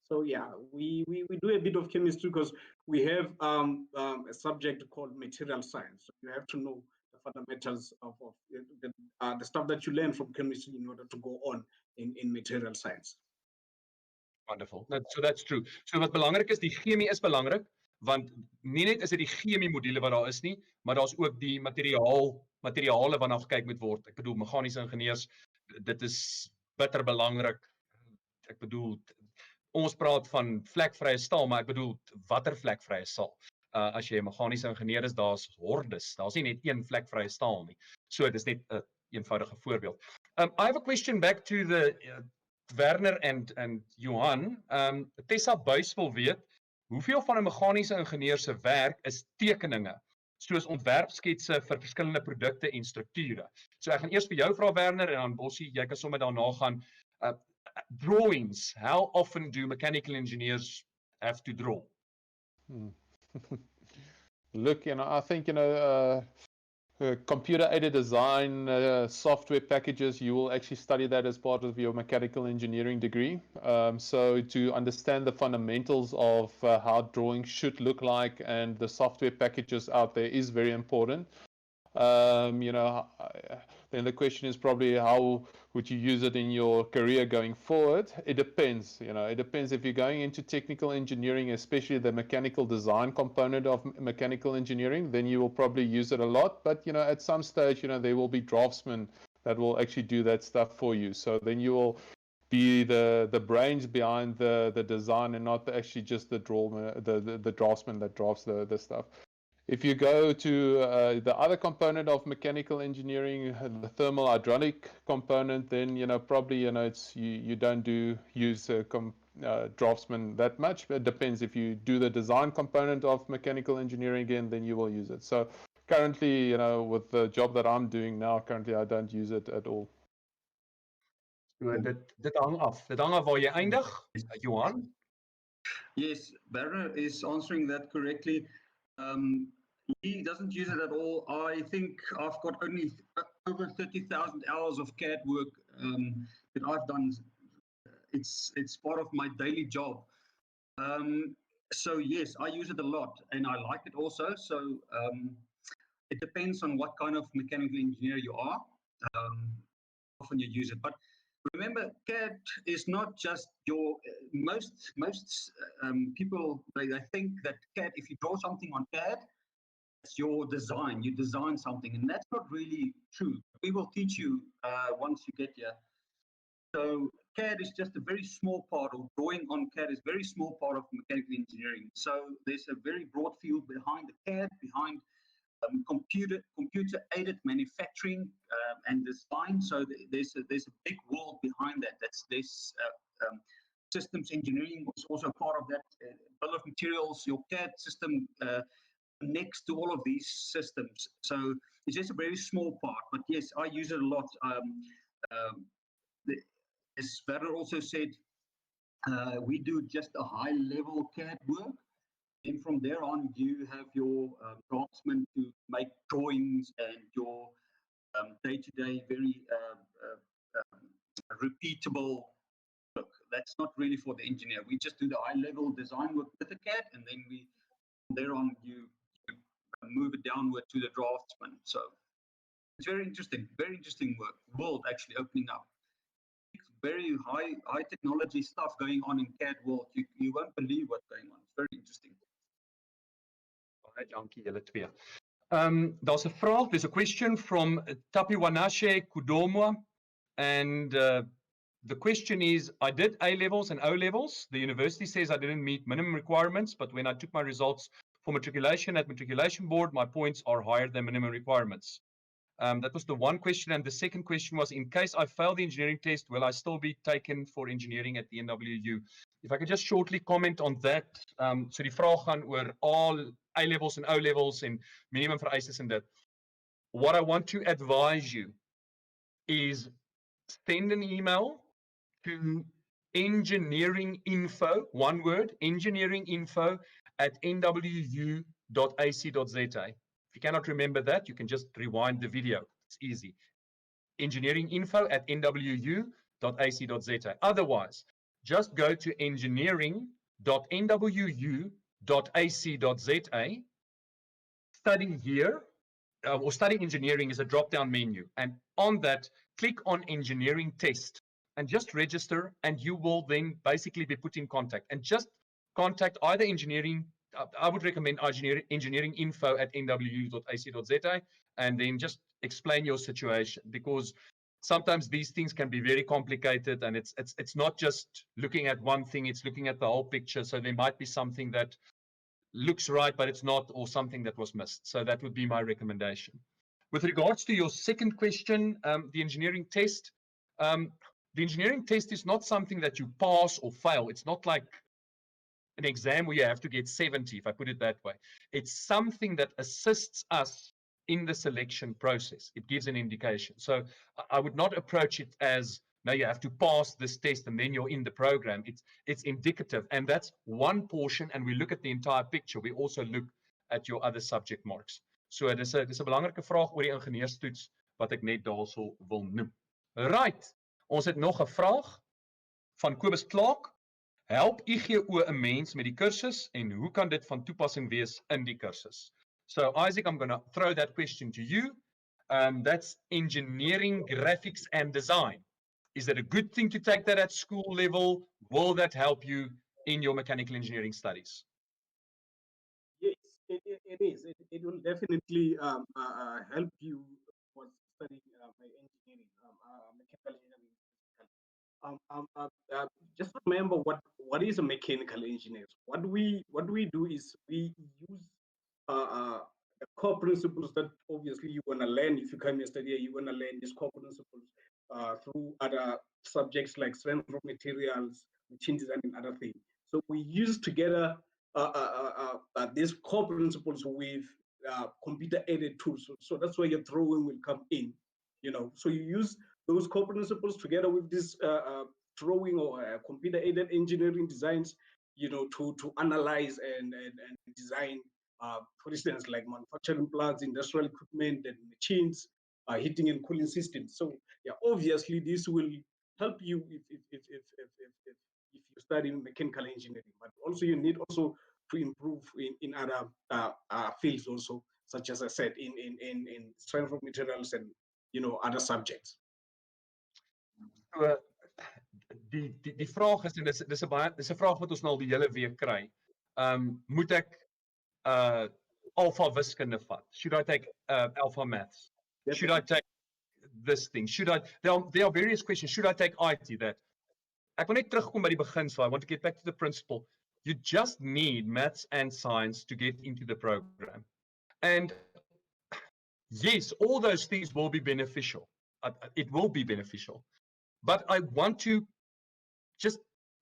So yeah, we do a bit of chemistry because we have a subject called material science. So you have to know the fundamentals of the stuff that you learn from chemistry in order to go on in material science. Wonderful. So that's true. So wat belangrik is, die chemie is belangrik, want nie net is dit die chemie module wat daar is nie, maar daar's ook die materiale waarna gekyk moet word. Ek bedoel meganiese ingenieurs, dit is bitter belangrik. Ek bedoel ons praat van vlekvrye staal, maar ek bedoel watter vlekvrye staal? As jy 'n meganiese ingenieur is, daar's hordes. Daar's nie net een vlekvrye staal nie. So dis net 'n eenvoudige voorbeeld. I have a question back to the Werner and Johan. Tessa Buys wil weet, hoeveel van 'n meganiese ingenieur se werk is tekeninge, soos ontwerpsketse vir verskillende produkte en strukture? So ek gaan eers vir jou vra Werner en dan Bossie, jy kan sommer daarna gaan. Drawings, how often do mechanical engineers have to draw? Look, I think, computer-aided design, software packages, you will actually study that as part of your mechanical engineering degree. So to understand the fundamentals of how drawing should look like and the software packages out there is very important. Then the question is probably how would you use it in your career going forward? It depends, it depends if you're going into technical engineering, especially the mechanical design component of mechanical engineering, then you will probably use it a lot. But, at some stage, there will be draftsmen that will actually do that stuff for you. So then you will be the brains behind the design and not actually just the draftsman that drafts the stuff. If you go to the other component of mechanical engineering, the thermal hydraulic component, then probably you don't use draftsman that much. It depends. If you do the design component of mechanical engineering again, then you will use it. So currently, with the job that I'm doing now, currently I don't use it at all. So dit hang af. Dit hang af waar jy eindig, Johan. Yes, Barra is answering that correctly. He doesn't use it at all. I think I've got only over 30,000 hours of CAD work that I've done it's part of my daily job. So yes, I use it a lot, and I like it also. So it depends on what kind of mechanical engineer you are. Often you use it, but remember, CAD is not just your most people they think that CAD. If you draw something on CAD, it's your design. You design something, and that's not really true. We will teach you once you get here. So CAD is just a very small part, or drawing on CAD is a very small part of mechanical engineering. So there's a very broad field behind the CAD, behind computer aided manufacturing and design. So there's a big world behind that. There's systems engineering is also part of that. Bill of materials, your CAD system connects to all of these systems. So it's just a very small part. But yes, I use it a lot. As Werner also said, we do just a high level CAD work. And from there on, you have your draftsman to make drawings and your day-to-day, very repeatable work. That's not really for the engineer. We just do the high-level design work with the CAD, and then from there on, you move it downward to the draftsman. So it's very interesting world actually opening up. Very high technology stuff going on in CAD world. You won't believe what's going on. It's very interesting. Baie dankie julle twee. There's a question from Tapiwanashe Kudomwa, and the question is, I did A-levels and O-levels. The university says I didn't meet minimum requirements, but when I took my results for matriculation at matriculation board, my points are higher than minimum requirements. That was the one question, and the second question was, in case I fail the engineering test, will I still be taken for engineering at the NWU? If I could just shortly comment on that. So die vraag gaan oor all A-levels and O-levels and minimum vereistes en dit. What I want to advise you is send an email to engineeringinfo, one word, engineeringinfo@nwu.ac.za. If you cannot remember that, you can just rewind the video. It's easy. Engineeringinfo@nwu.ac.za. Otherwise, just go to engineering.nwu.ac.za. Study here, or study engineering is a drop-down menu. And on that, click on engineering test and just register, and you will then basically be put in contact. And just contact either engineering, I would recommend engineeringinfo@nwu.ac.za, and then just explain your situation, because sometimes these things can be very complicated, and it's not just looking at one thing, it's looking at the whole picture. So there might be something that looks right, but it's not, or something that was missed. So that would be my recommendation. With regards to your second question, the engineering test. The engineering test is not something that you pass or fail. It's not like an exam where you have to get 70, if I put it that way. It's something that assists us in the selection process. It gives an indication. So I would not approach it as, now you have to pass this test and then you're in the program. It's indicative, and that's one portion, and we look at the entire picture. We also look at your other subject marks. So dis 'n belangrike vraag oor die ingenieurstoets wat ek net daarso wil noem. Right. Ons het nog 'n vraag van Kobus Clark. Help IGO 'n mens met die kursus, en hoe kan dit van toepassing wees in die kursus? So Isaac, I'm going to throw that question to you. That's engineering, graphics and design. Is that a good thing to take that at school level? Will that help you in your mechanical engineering studies? Yes, it is. It will definitely help you for studying engineering, mechanical engineering. Just remember what is a mechanical engineer. What we do is we use the core principles that obviously you want to learn. If you come here study, you want to learn these core principles through other subjects like strength of materials, machine design, and other things. So we use together these core principles with computer-aided tools. So that's where your drawing will come in. So you use those core principles together with this drawing or computer-aided engineering designs, to analyze and design, for instance, like manufacturing plants, industrial equipment, and machines, heating and cooling systems. So yeah, obviously this will help you if you study mechanical engineering, but also you need also to improve in other fields also, such as I said, in strength of materials and other subjects. So, die vraag is, en dis 'n vraag wat ons nou al die hele week kry. Moet ek alpha wiskunde vat? Should I take alpha maths? Should I take this thing? There are various questions. Should I take IT? That ek wil net terugkom by die begin, so I want to get back to the principle. You just need maths and science to get into the program. And yes, all those things will be beneficial. It will be beneficial. But I want to just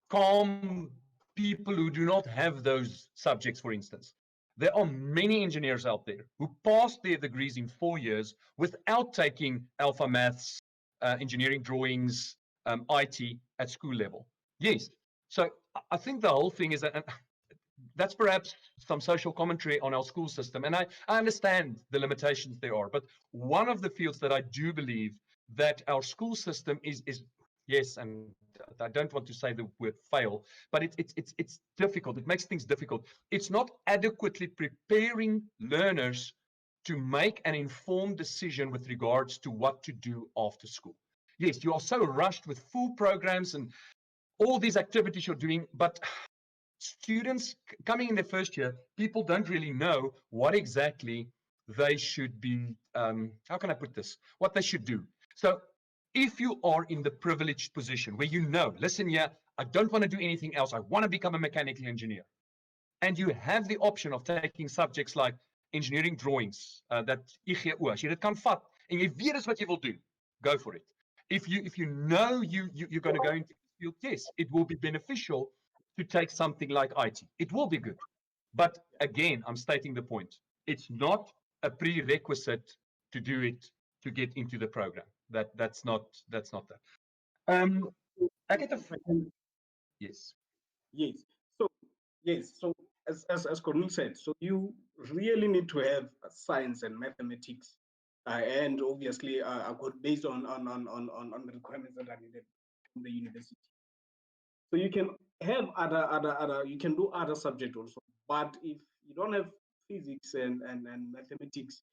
calm people who do not have those subjects, for instance. There are many engineers out there who passed their degrees in 4 years without taking alpha maths, engineering drawings, IT at school level. Yes. So I think the whole thing is that, that's perhaps some social commentary on our school system. And I understand the limitations there are, but one of the fields that I do believe that our school system is yes, and I don't want to say the word fail, but it's difficult. It makes things difficult. It's not adequately preparing learners to make an informed decision with regards to what to do after school. Yes, you are so rushed with full programs and all these activities you're doing, but students coming in their first year, people don't really know what exactly they should be, how can I put this? What they should do. So if you are in the privileged position where you know, listen here, I don't want to do anything else, I want to become a mechanical engineer, and you have the option of taking subjects like engineering drawings, that IGO, as jy dit kan vat, en jy weet is wat jy wil doen, go for it. If you know you're going to go into the field, yes, it will be beneficial to take something like IT. It will be good. But again, I'm stating the point. It's not a prerequisite to do it to get into the program. That's not that. I get yes. Yes. So yes. So as Cornel said, so you really need to have science and mathematics, and obviously based on the requirements that are needed from the university. So you can have other you can do other subjects also, but if you don't have physics and mathematics,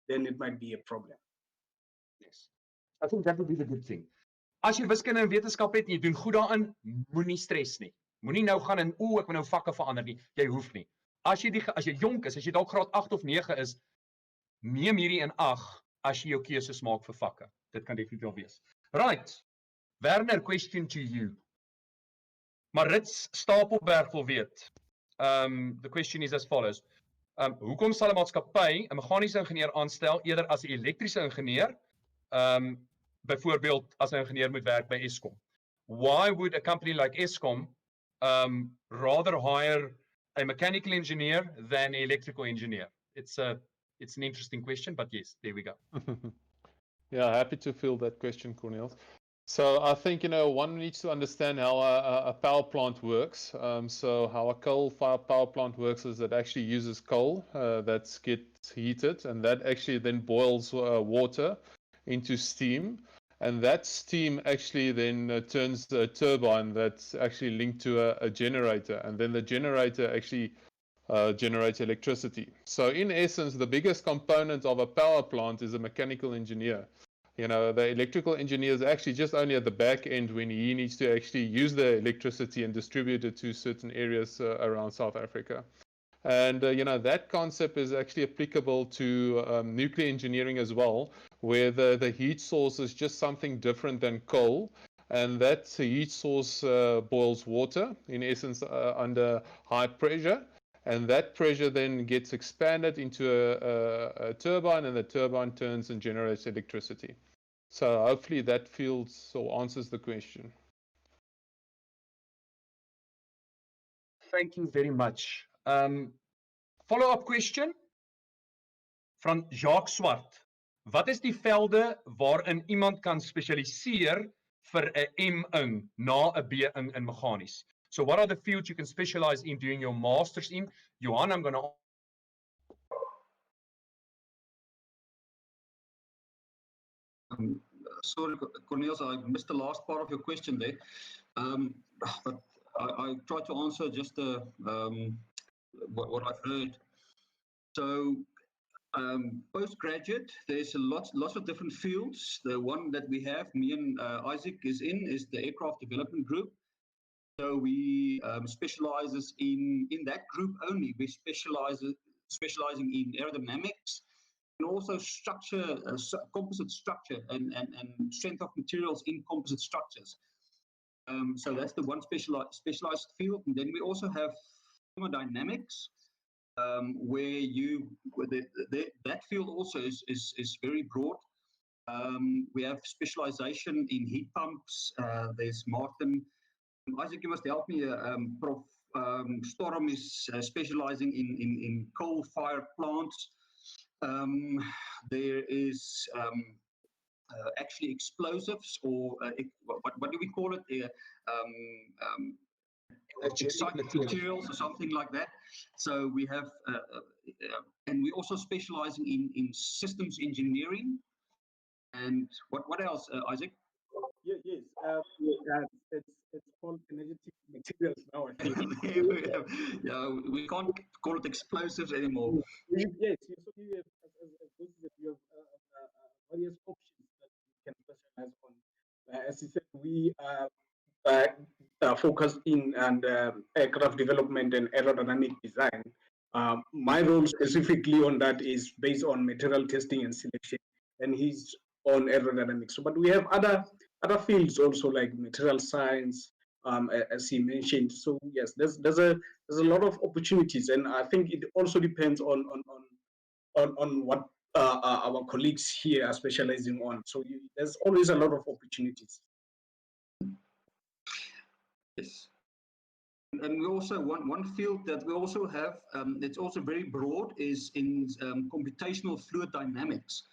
then it might be a problem. Yes. I think that would be the good thing. As jy wiskunde en wetenskap het en jy doen goed daarin, moenie stres nie. Moenie nou gaan en ek moet nou vakke verander nie. Jy hoef nie. As jy jonk is, as jy dalk graad 8 of 9 is, neem hierdie in ag as jy jou keuses maak vir vakke. Dit kan definitief wel wees. Right. Werner, question to you. Marits Stapelberg wil weet. The question is as follows. Hoekom sal 'n maatskappy 'n meganiese ingenieur aanstel eerder as 'n elektriese ingenieur? Byvoorbeeld as 'n ingenieur moet werk by Eskom. Why would a company like Eskom rather hire a mechanical engineer than an electrical engineer? It's an interesting question, but yes, there we go. Yeah, happy to field that question, Corneels. So I think, one needs to understand how a power plant works. So how a coal-fired power plant works is it actually uses coal that gets heated, and that actually then boils water into steam. And that steam actually then turns the turbine that's actually linked to a generator. And then the generator actually generates electricity. So in essence, the biggest component of a power plant is a mechanical engineer. The electrical engineer is actually just only at the back end when he needs to actually use the electricity and distribute it to certain areas around South Africa. And, that concept is actually applicable to nuclear engineering as well, where the heat source is just something different than coal. And that heat source boils water, in essence, under high pressure. And that pressure then gets expanded into a turbine, and the turbine turns and generates electricity. So hopefully that fields or answers the question. Thank you very much. Follow-up question van Jacques Swart. Wat is die velde waarin iemand kan spesialiseer vir 'n M-ing na 'n B-ing in meganies? So what are the fields you can specialize in doing your masters in? Johan, I'm going to Sorry, Corneels, I missed the last part of your question there. But I tried to answer just what I've heard. So postgraduate, there's lots of different fields. The one that we have, me and Isaac is the aircraft development group. So we specializes in that group only. We specializing in aerodynamics and also structure, composite structure and strength of materials in composite structures. So that's the one specialized field. And then we also have thermodynamics, where that field also is very broad. We have specialization in heat pumps. There's Martin. Isaac, you must help me. Prof. Storm is specializing in coal-fired plants. There is actually explosives, or what do we call it? Excited materials or something like that. So we have, and we also specializing in systems engineering. And what else, Isaac? Yes, it's called energetic materials now. I think. Yeah, we can't call it explosives anymore. Yes, so you have, as you have various options that you can specialize on. As you said, we are focused in and aircraft development and aerodynamic design. My role specifically on that is based on material testing and selection, and he's on aerodynamics. So, but we have other fields also like material science, as he mentioned. So yes, there's a lot of opportunities, and I think it also depends on what our colleagues here are specializing on. So there's always a lot of opportunities. Yes. And we also, one field that we also have, it's also very broad, is in computational fluid dynamics.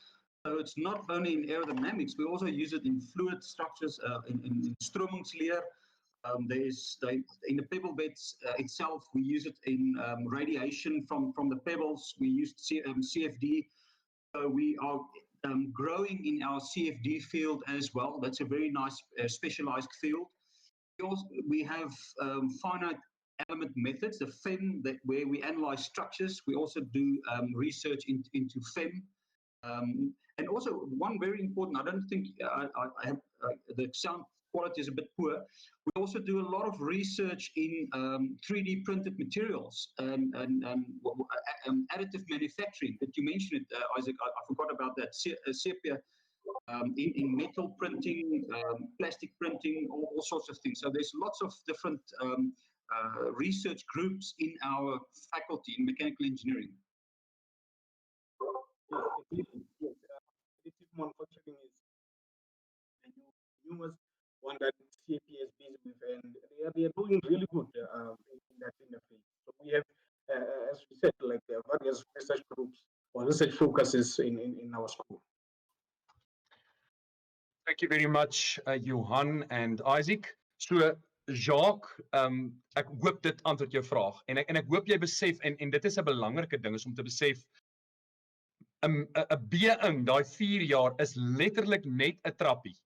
So it's not only in aerodynamics, we also use it in fluid structures, in stromingsleer. In the pebble beds itself, we use it in radiation from the pebbles. We use CFD. So we are growing in our CFD field as well. That's a very nice specialized field. We have finite element methods, the FEM, where we analyze structures. We also do research into FEM. And also one very important, I don't think I have, the sound quality is a bit poor. We also do a lot of research in 3D printed materials and additive manufacturing. That you mentioned it, Isaac, I forgot about that. Sepia, in metal printing, plastic printing, all sorts of things. So there's lots of different research groups in our faculty in mechanical engineering. Yes, additive manufacturing is the newest one that CAP is busy with, and they are doing really good in that field. So we have, as we said, like various research groups or research focuses in our school. Thank you very much, Johan and Isaac. So Jacques, ek hoop dit antwoord jou vraag. En ek hoop jy besef, en dit is 'n belangrike ding, is om te besef, 'n B-ing, daai 4 jaar is letterlik net 'n trappie.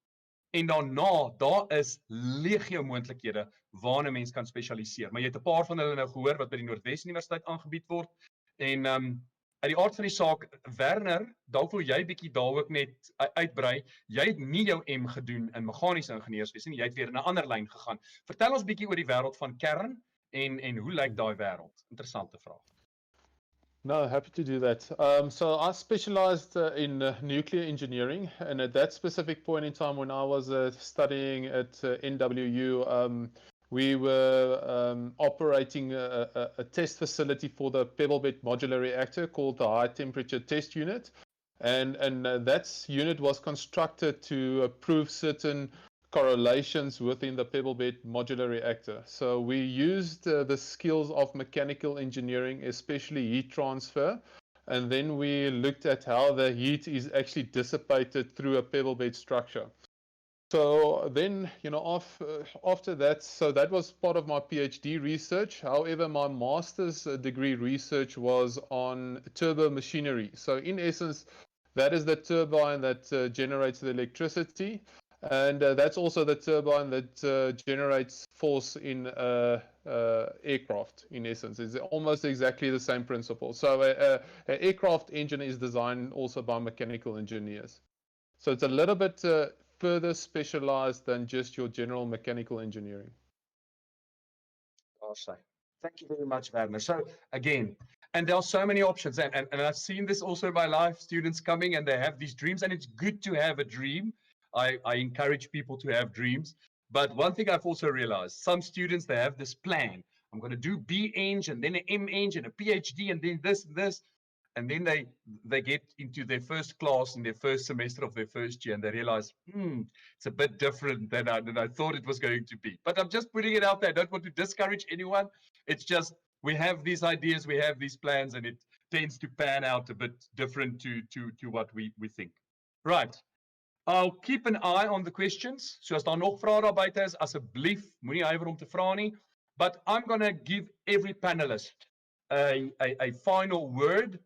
En daarna, daar is legio moontlikhede waarna 'n mens kan spesialiseer. Maar jy het 'n paar van hulle nou gehoor wat by die Noordwes Universiteit aangebied word. En uit die aard van die saak, Werner, dalk wil jy bietjie daar ook net uitbrei. Jy het nie jou M gedoen in meganiese ingenieurswese nie, jy het weer in 'n ander lyn gegaan. Vertel ons bietjie oor die wêreld van kern en hoe lyk daai wêreld? Interessante vraag. No, happy to do that. So I specialized in nuclear engineering, and at that specific point in time when I was studying at NWU, we were operating a test facility for the pebble bed modular reactor called the High Temperature Test Unit. And that unit was constructed to prove certain correlations within the pebble bed modular reactor. So we used the skills of mechanical engineering, especially heat transfer, and then we looked at how the heat is actually dissipated through a pebble bed structure. So then, after that, so that was part of my PhD research. However, my master's degree research was on turbo machinery. So in essence, That is the turbine that generates the electricity, and that's also the turbine that generates force in aircraft. In essence, it's almost exactly the same principle. So an aircraft engine is designed also by mechanical engineers. So it's a little bit further specialized than just your general mechanical engineering. Awesome. Thank you very much, Werner. So again, and there are so many options, and I've seen this also in my life, students coming and they have these dreams, and it's good to have a dream. I encourage people to have dreams. But one thing I've also realized, some students, they have this plan. I'm going to do B-Eng and then an M-Eng and a PhD and then this and this. And then they get into their first class in their first semester of their first year, and they realize, it's a bit different than I thought it was going to be. But I'm just putting it out there. I don't want to discourage anyone. It's just we have these ideas, we have these plans, and it tends to pan out a bit different to what we think. Right. I'll keep an eye on the questions. So as daar nog vrae daar buite is, asseblief moenie huiwer om te vra nie. But I'm going to give every panelist a final word.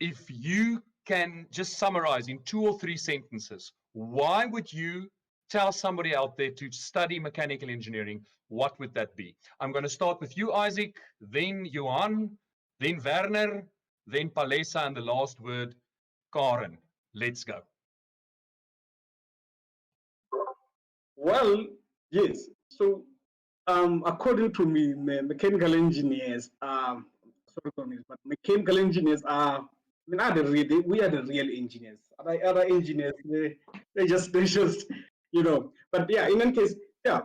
If you can just summarize in 2 or 3 sentences, why would you tell somebody out there to study mechanical engineering? What would that be? I'm going to start with you, Isaac, then Johan, then Werner, then Palesa, and the last word, Karen. Let's go. Well, yes. So, according to me, mechanical engineers, sorry, Corneels, but mechanical engineers are, I mean, we are the real engineers. Other engineers, they just, But yeah, in any case, yeah.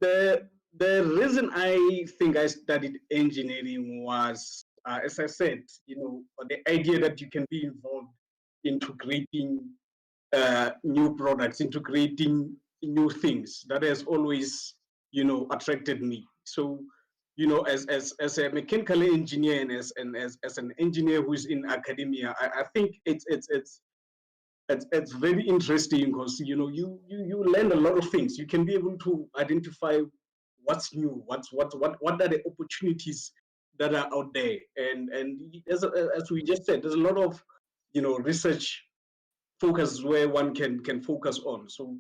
The reason I think I studied engineering was, as I said, the idea that you can be involved into creating new products, into creating new things. That has always, attracted me. So, as a mechanical engineer and as an engineer who's in academia, I think it's very interesting because you learn a lot of things. You can be able to identify what's new, what are the opportunities that are out there, and as we just said, there's a lot of research focus where one can focus on. So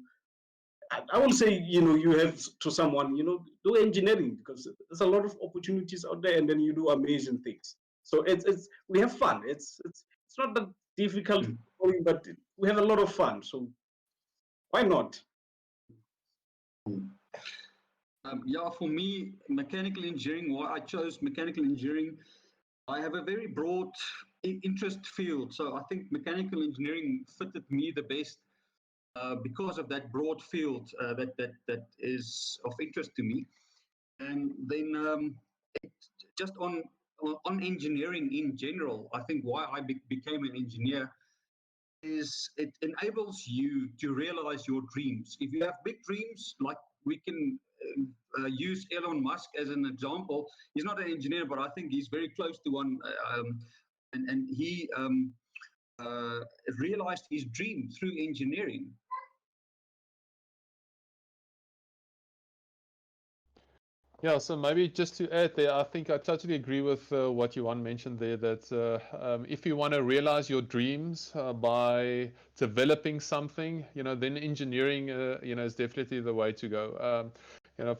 I will say, you have to someone, do engineering because there's a lot of opportunities out there, and then you do amazing things. So it's we have fun. It's not that difficult, but we have a lot of fun. So why not? Yeah, for me, mechanical engineering, why I chose mechanical engineering, I have a very broad interest field. So I think mechanical engineering fitted me the best because of that broad field that is of interest to me. And then just on engineering in general, I think why I became an engineer is it enables you to realize your dreams. If you have big dreams, like we can use Elon Musk as an example. He's not an engineer, but I think he's very close to one. And he realized his dream through engineering. Yeah, so maybe just to add there, I think I totally agree with what Johan mentioned there, that if you want to realize your dreams by developing something, then engineering, is definitely the way to go.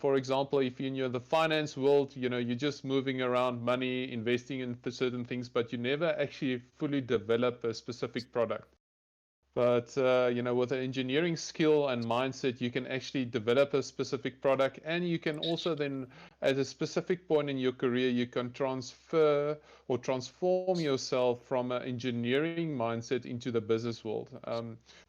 For example, if you're in the finance world, you're just moving around money, investing in certain things, but you never actually fully develop a specific product. But, with an engineering skill and mindset, you can actually develop a specific product, and you can also then, at a specific point in your career, you can transfer or transform yourself from an engineering mindset into the business world.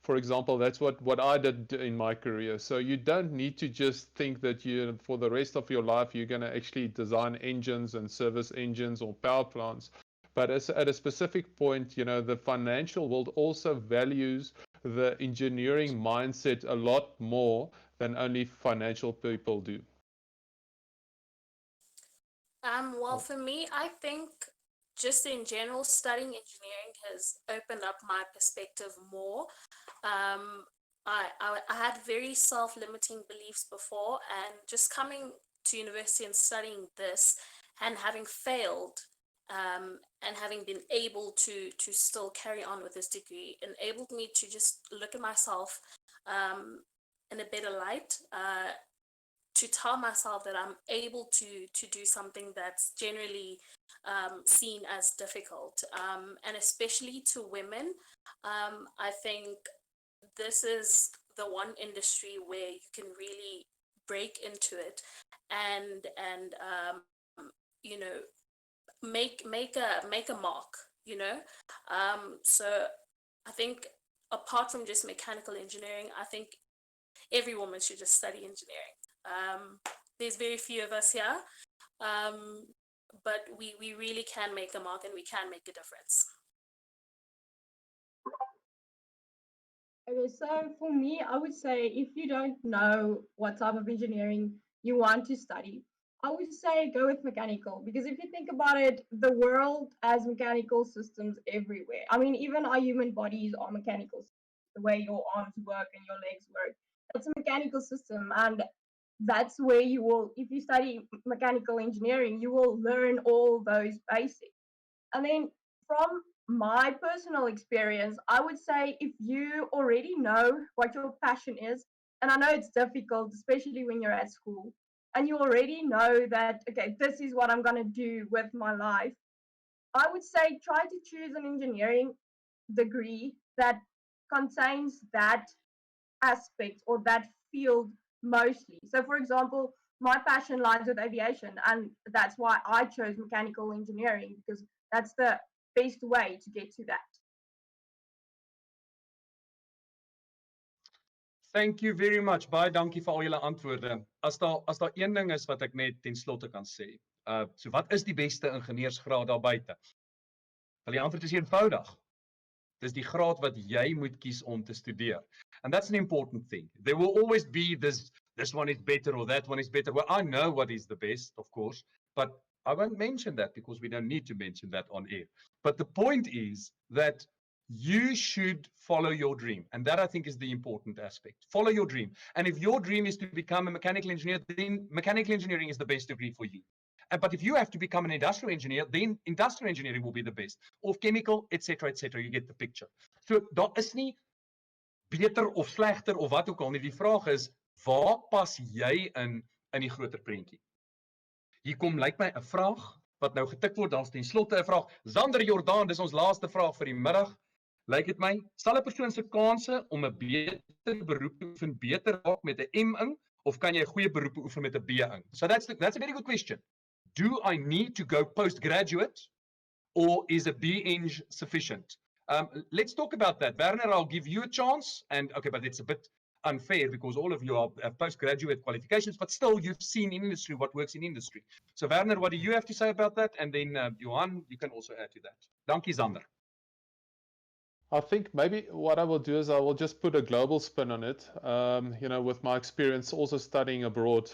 For example, that's what I did in my career. So you don't need to just think that for the rest of your life, you're going to actually design engines and service engines or power plants. But at a specific point, the financial world also values the engineering mindset a lot more than only financial people do. Well, for me, I think just in general, studying engineering has opened up my perspective more. I had very self-limiting beliefs before, and just coming to university and studying this and having failed and having been able to still carry on with this degree enabled me to just look at myself in a better light, to tell myself that I'm able to do something that's generally seen as difficult, and especially to women. I think this is the one industry where you can really break into it and you know, make a mark, you know. So I think apart from just mechanical engineering, I think every woman should just study engineering. There's very few of us here, but we really can make a mark and we can make a difference. Okay, so for me, I would say if you don't know what type of engineering you want to study, I would say go with mechanical, because if you think about it, the world has mechanical systems everywhere. I mean, even our human bodies are mechanical systems. The way your arms work and your legs work, it's a mechanical system. And that's where you will, if you study mechanical engineering, you will learn all those basics. And then from my personal experience, I would say if you already know what your passion is, and I know it's difficult, especially when you're at school, and you already know that, okay, this is what I'm going to do with my life, I would say try to choose an engineering degree that contains that aspect or that field mostly. So, for example, my passion lies with aviation, and that's why I chose mechanical engineering, because that's the best way to get to that. Thank you very much. Baie dankie vir al julle antwoorde. As daar een ding is wat ek net ten slotte kan sê, so wat is die beste ingenieursgraad daar buite? Wel, die antwoord is eenvoudig. Dis die graad wat jy moet kies om te studeer. And that's an important thing. There will always be this one is better or that one is better. Well, I know what is the best, of course, but I won't mention that because we don't need to mention that on air. But the point is that you should follow your dream. And that, I think, is the important aspect. Follow your dream. And if your dream is to become a mechanical engineer, then mechanical engineering is the best degree for you. But if you have to become an industrial engineer, then industrial engineering will be the best. Of chemical, etc., etc. You get the picture. So daar is nie beter of slegter of wat ook al nie. Die vraag is, waar pas jy in die groter prentjie? Hier kom lyk my 'n vraag wat nou getik word. Daar's ten slotte 'n vraag. Zander Jordaan, dis ons laaste vraag vir die middag. Lyk dit my, sal 'n persoon se kanse om 'n beter beroep te oefen beter raak met 'n M in, of kan jy 'n goeie beroep oefen met 'n B in? So that's a very good question. Do I need to go postgraduate, or is a B-Eng sufficient? Let's talk about that. Werner, I'll give you a chance. And okay, but it's a bit unfair because all of you have postgraduate qualifications, but still you've seen in industry what works in industry. So Werner, what do you have to say about that? And then Johan, you can also add to that. Dankie, Zander. I think maybe what I will do is I will just put a global spin on it. You know, with my experience also studying abroad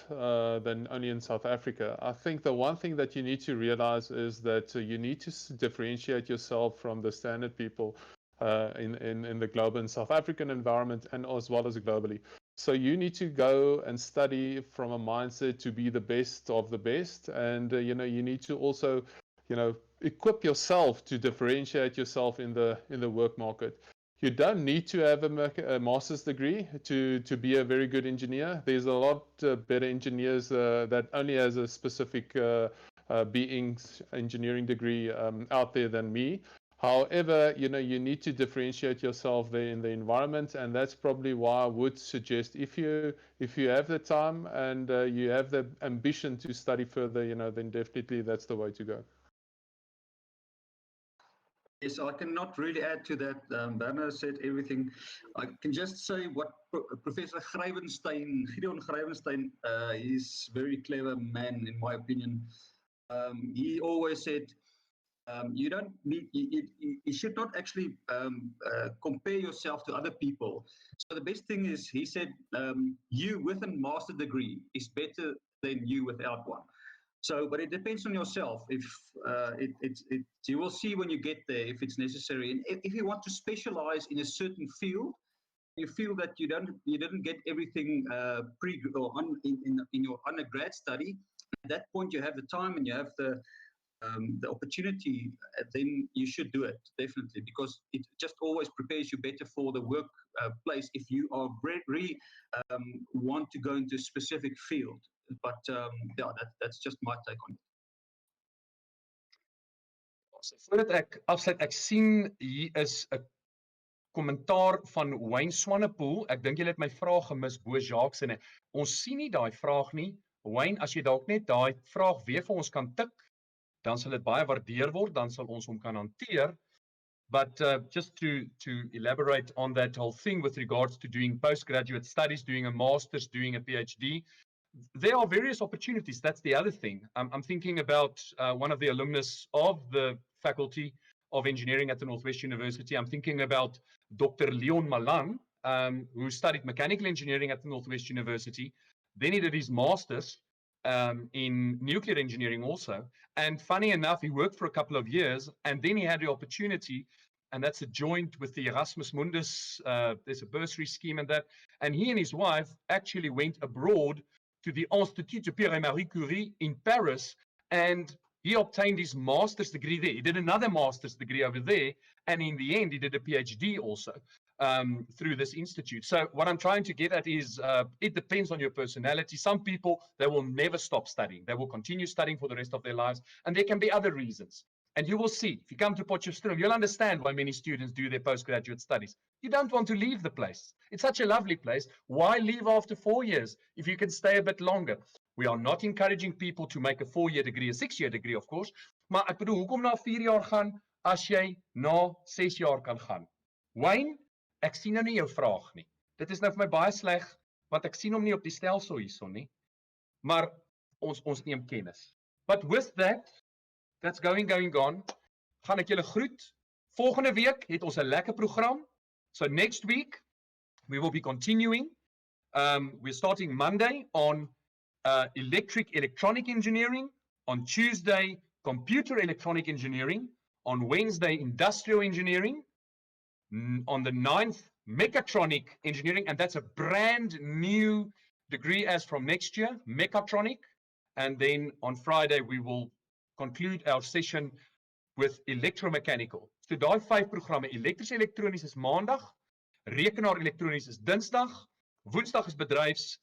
than only in South Africa. I think the one thing that you need to realize is that you need to differentiate yourself from the standard people in the global and South African environment, and as well as globally. So you need to go and study from a mindset to be the best of the best, and you know, you need to also, you know, equip yourself to differentiate yourself in the work market. You don't need to have a master's degree to be a very good engineer. There's a lot better engineers that only has a specific being engineering degree out there than me. However, you know, you need to differentiate yourself there in the environment, and that's probably why I would suggest if you have the time and you have the ambition to study further, you know, then definitely that's the way to go. Yes, I cannot really add to that. Werner said everything. I can just say what Professor Gideon Grywenstein, he's a very clever man, in my opinion. He always said, you don't need, you should not actually compare yourself to other people. So the best thing is, he said, you with a master degree is better than you without one. So, but it depends on yourself. If you will see when you get there if it's necessary. And if you want to specialize in a certain field, you feel that you didn't get everything in your undergrad study. At that point, you have the time and you have the the opportunity, then you should do it, definitely, because it just always prepares you better for the workplace if you are really want to go into a specific field. But yeah, that's just my take on it. Voordat ek afsluit, ek sien hier is 'n kommentaar van Wayne Swanepoel. Ek dink julle het my vraag gemis, bo Jacques en ons sien nie daai vraag nie. Wayne, as jy dalk net daai vraag weer vir ons kan tik, dan sal dit baie waardeer word, dan sal ons hom kan hanteer. But just to elaborate on that whole thing with regards to doing postgraduate studies, doing a master's, doing a PhD, there are various opportunities. That's the other thing. I'm thinking about one of the alumnus of the Faculty of Engineering at the Northwest University. I'm thinking about Dr. Leon Malan, who studied mechanical engineering at the Northwest University. Then he did his master's in nuclear engineering also. And funny enough, he worked for a couple of years, and then he had the opportunity, and that's a joint with the Erasmus Mundus, there's a bursary scheme and that, and he and his wife actually went abroad to the Institut de Pierre et Marie Curie in Paris, and he obtained his master's degree there. He did another master's degree over there, and in the end, he did a PhD also through this institute. So what I'm trying to get at is, it depends on your personality. Some people, they will never stop studying. They will continue studying for the rest of their lives, and there can be other reasons. And you will see, if you come to Potchefstroom, you'll understand why many students do their postgraduate studies. You don't want to leave the place. It's such a lovely place. Why leave after 4 years if you can stay a bit longer? We are not encouraging people to make a 4-year degree, a 6-year degree, of course. Maar ek bedoel, hoekom na 4 jaar gaan as jy na 6 jaar kan gaan? Wayne, ek sien nou nie jou vraag nie. Dit is nou vir my baie sleg, want ek sien hom nie op die stelsel hierson nie. Maar ons neem kennis. But with that, that's going on. Gaan ek julle groet. Volgende week het ons 'n lekker program. So next week, we will be continuing. We're starting Monday on electronic engineering. On Tuesday, computer electronic engineering. On Wednesday, industrial engineering. On the 9th, mechatronic engineering. And that's a brand new degree as from next year, mechatronic. And then on Friday, we will conclude our session with electromechanical. So daai 5 programme, elektronies is maandag, rekenaar elektronies is dinsdag, woensdag is bedryfs,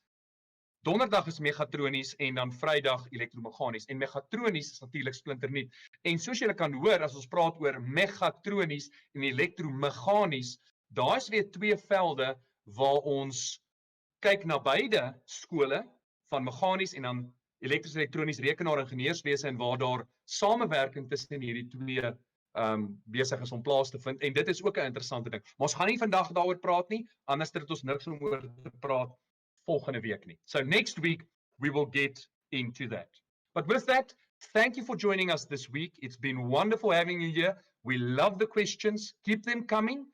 donderdag is mechatronies en dan vrydag elektromeganies. En mechatronies is natuurlik splinternuut. En soos julle kan hoor, as ons praat oor mechatronies en elektromeganies, daar is weer 2 velde waar ons kyk na beide skole van meganies en dan elektries, elektronies, rekenaar, ingenieurswese en waar daar samewerking tussen hierdie 2 besig is om plaas te vind. En dit is ook 'n interessante ding. Maar ons gaan nie vandag daaroor praat nie, anders het ons niks om oor te praat volgende week nie. So next week we will get into that. But with that, thank you for joining us this week. It's been wonderful having you here. We love the questions. Keep them coming.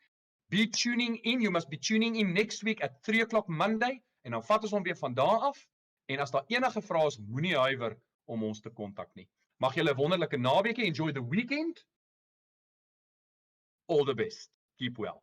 Be tuning in. You must be tuning in next week at 3 o'clock Monday. En dan vat ons hom weer van daar af. En as daar enige vrae is, moenie huiwer om ons te kontak nie. Mag julle 'n wonderlike naweek hê. Enjoy the weekend. All the best. Keep well.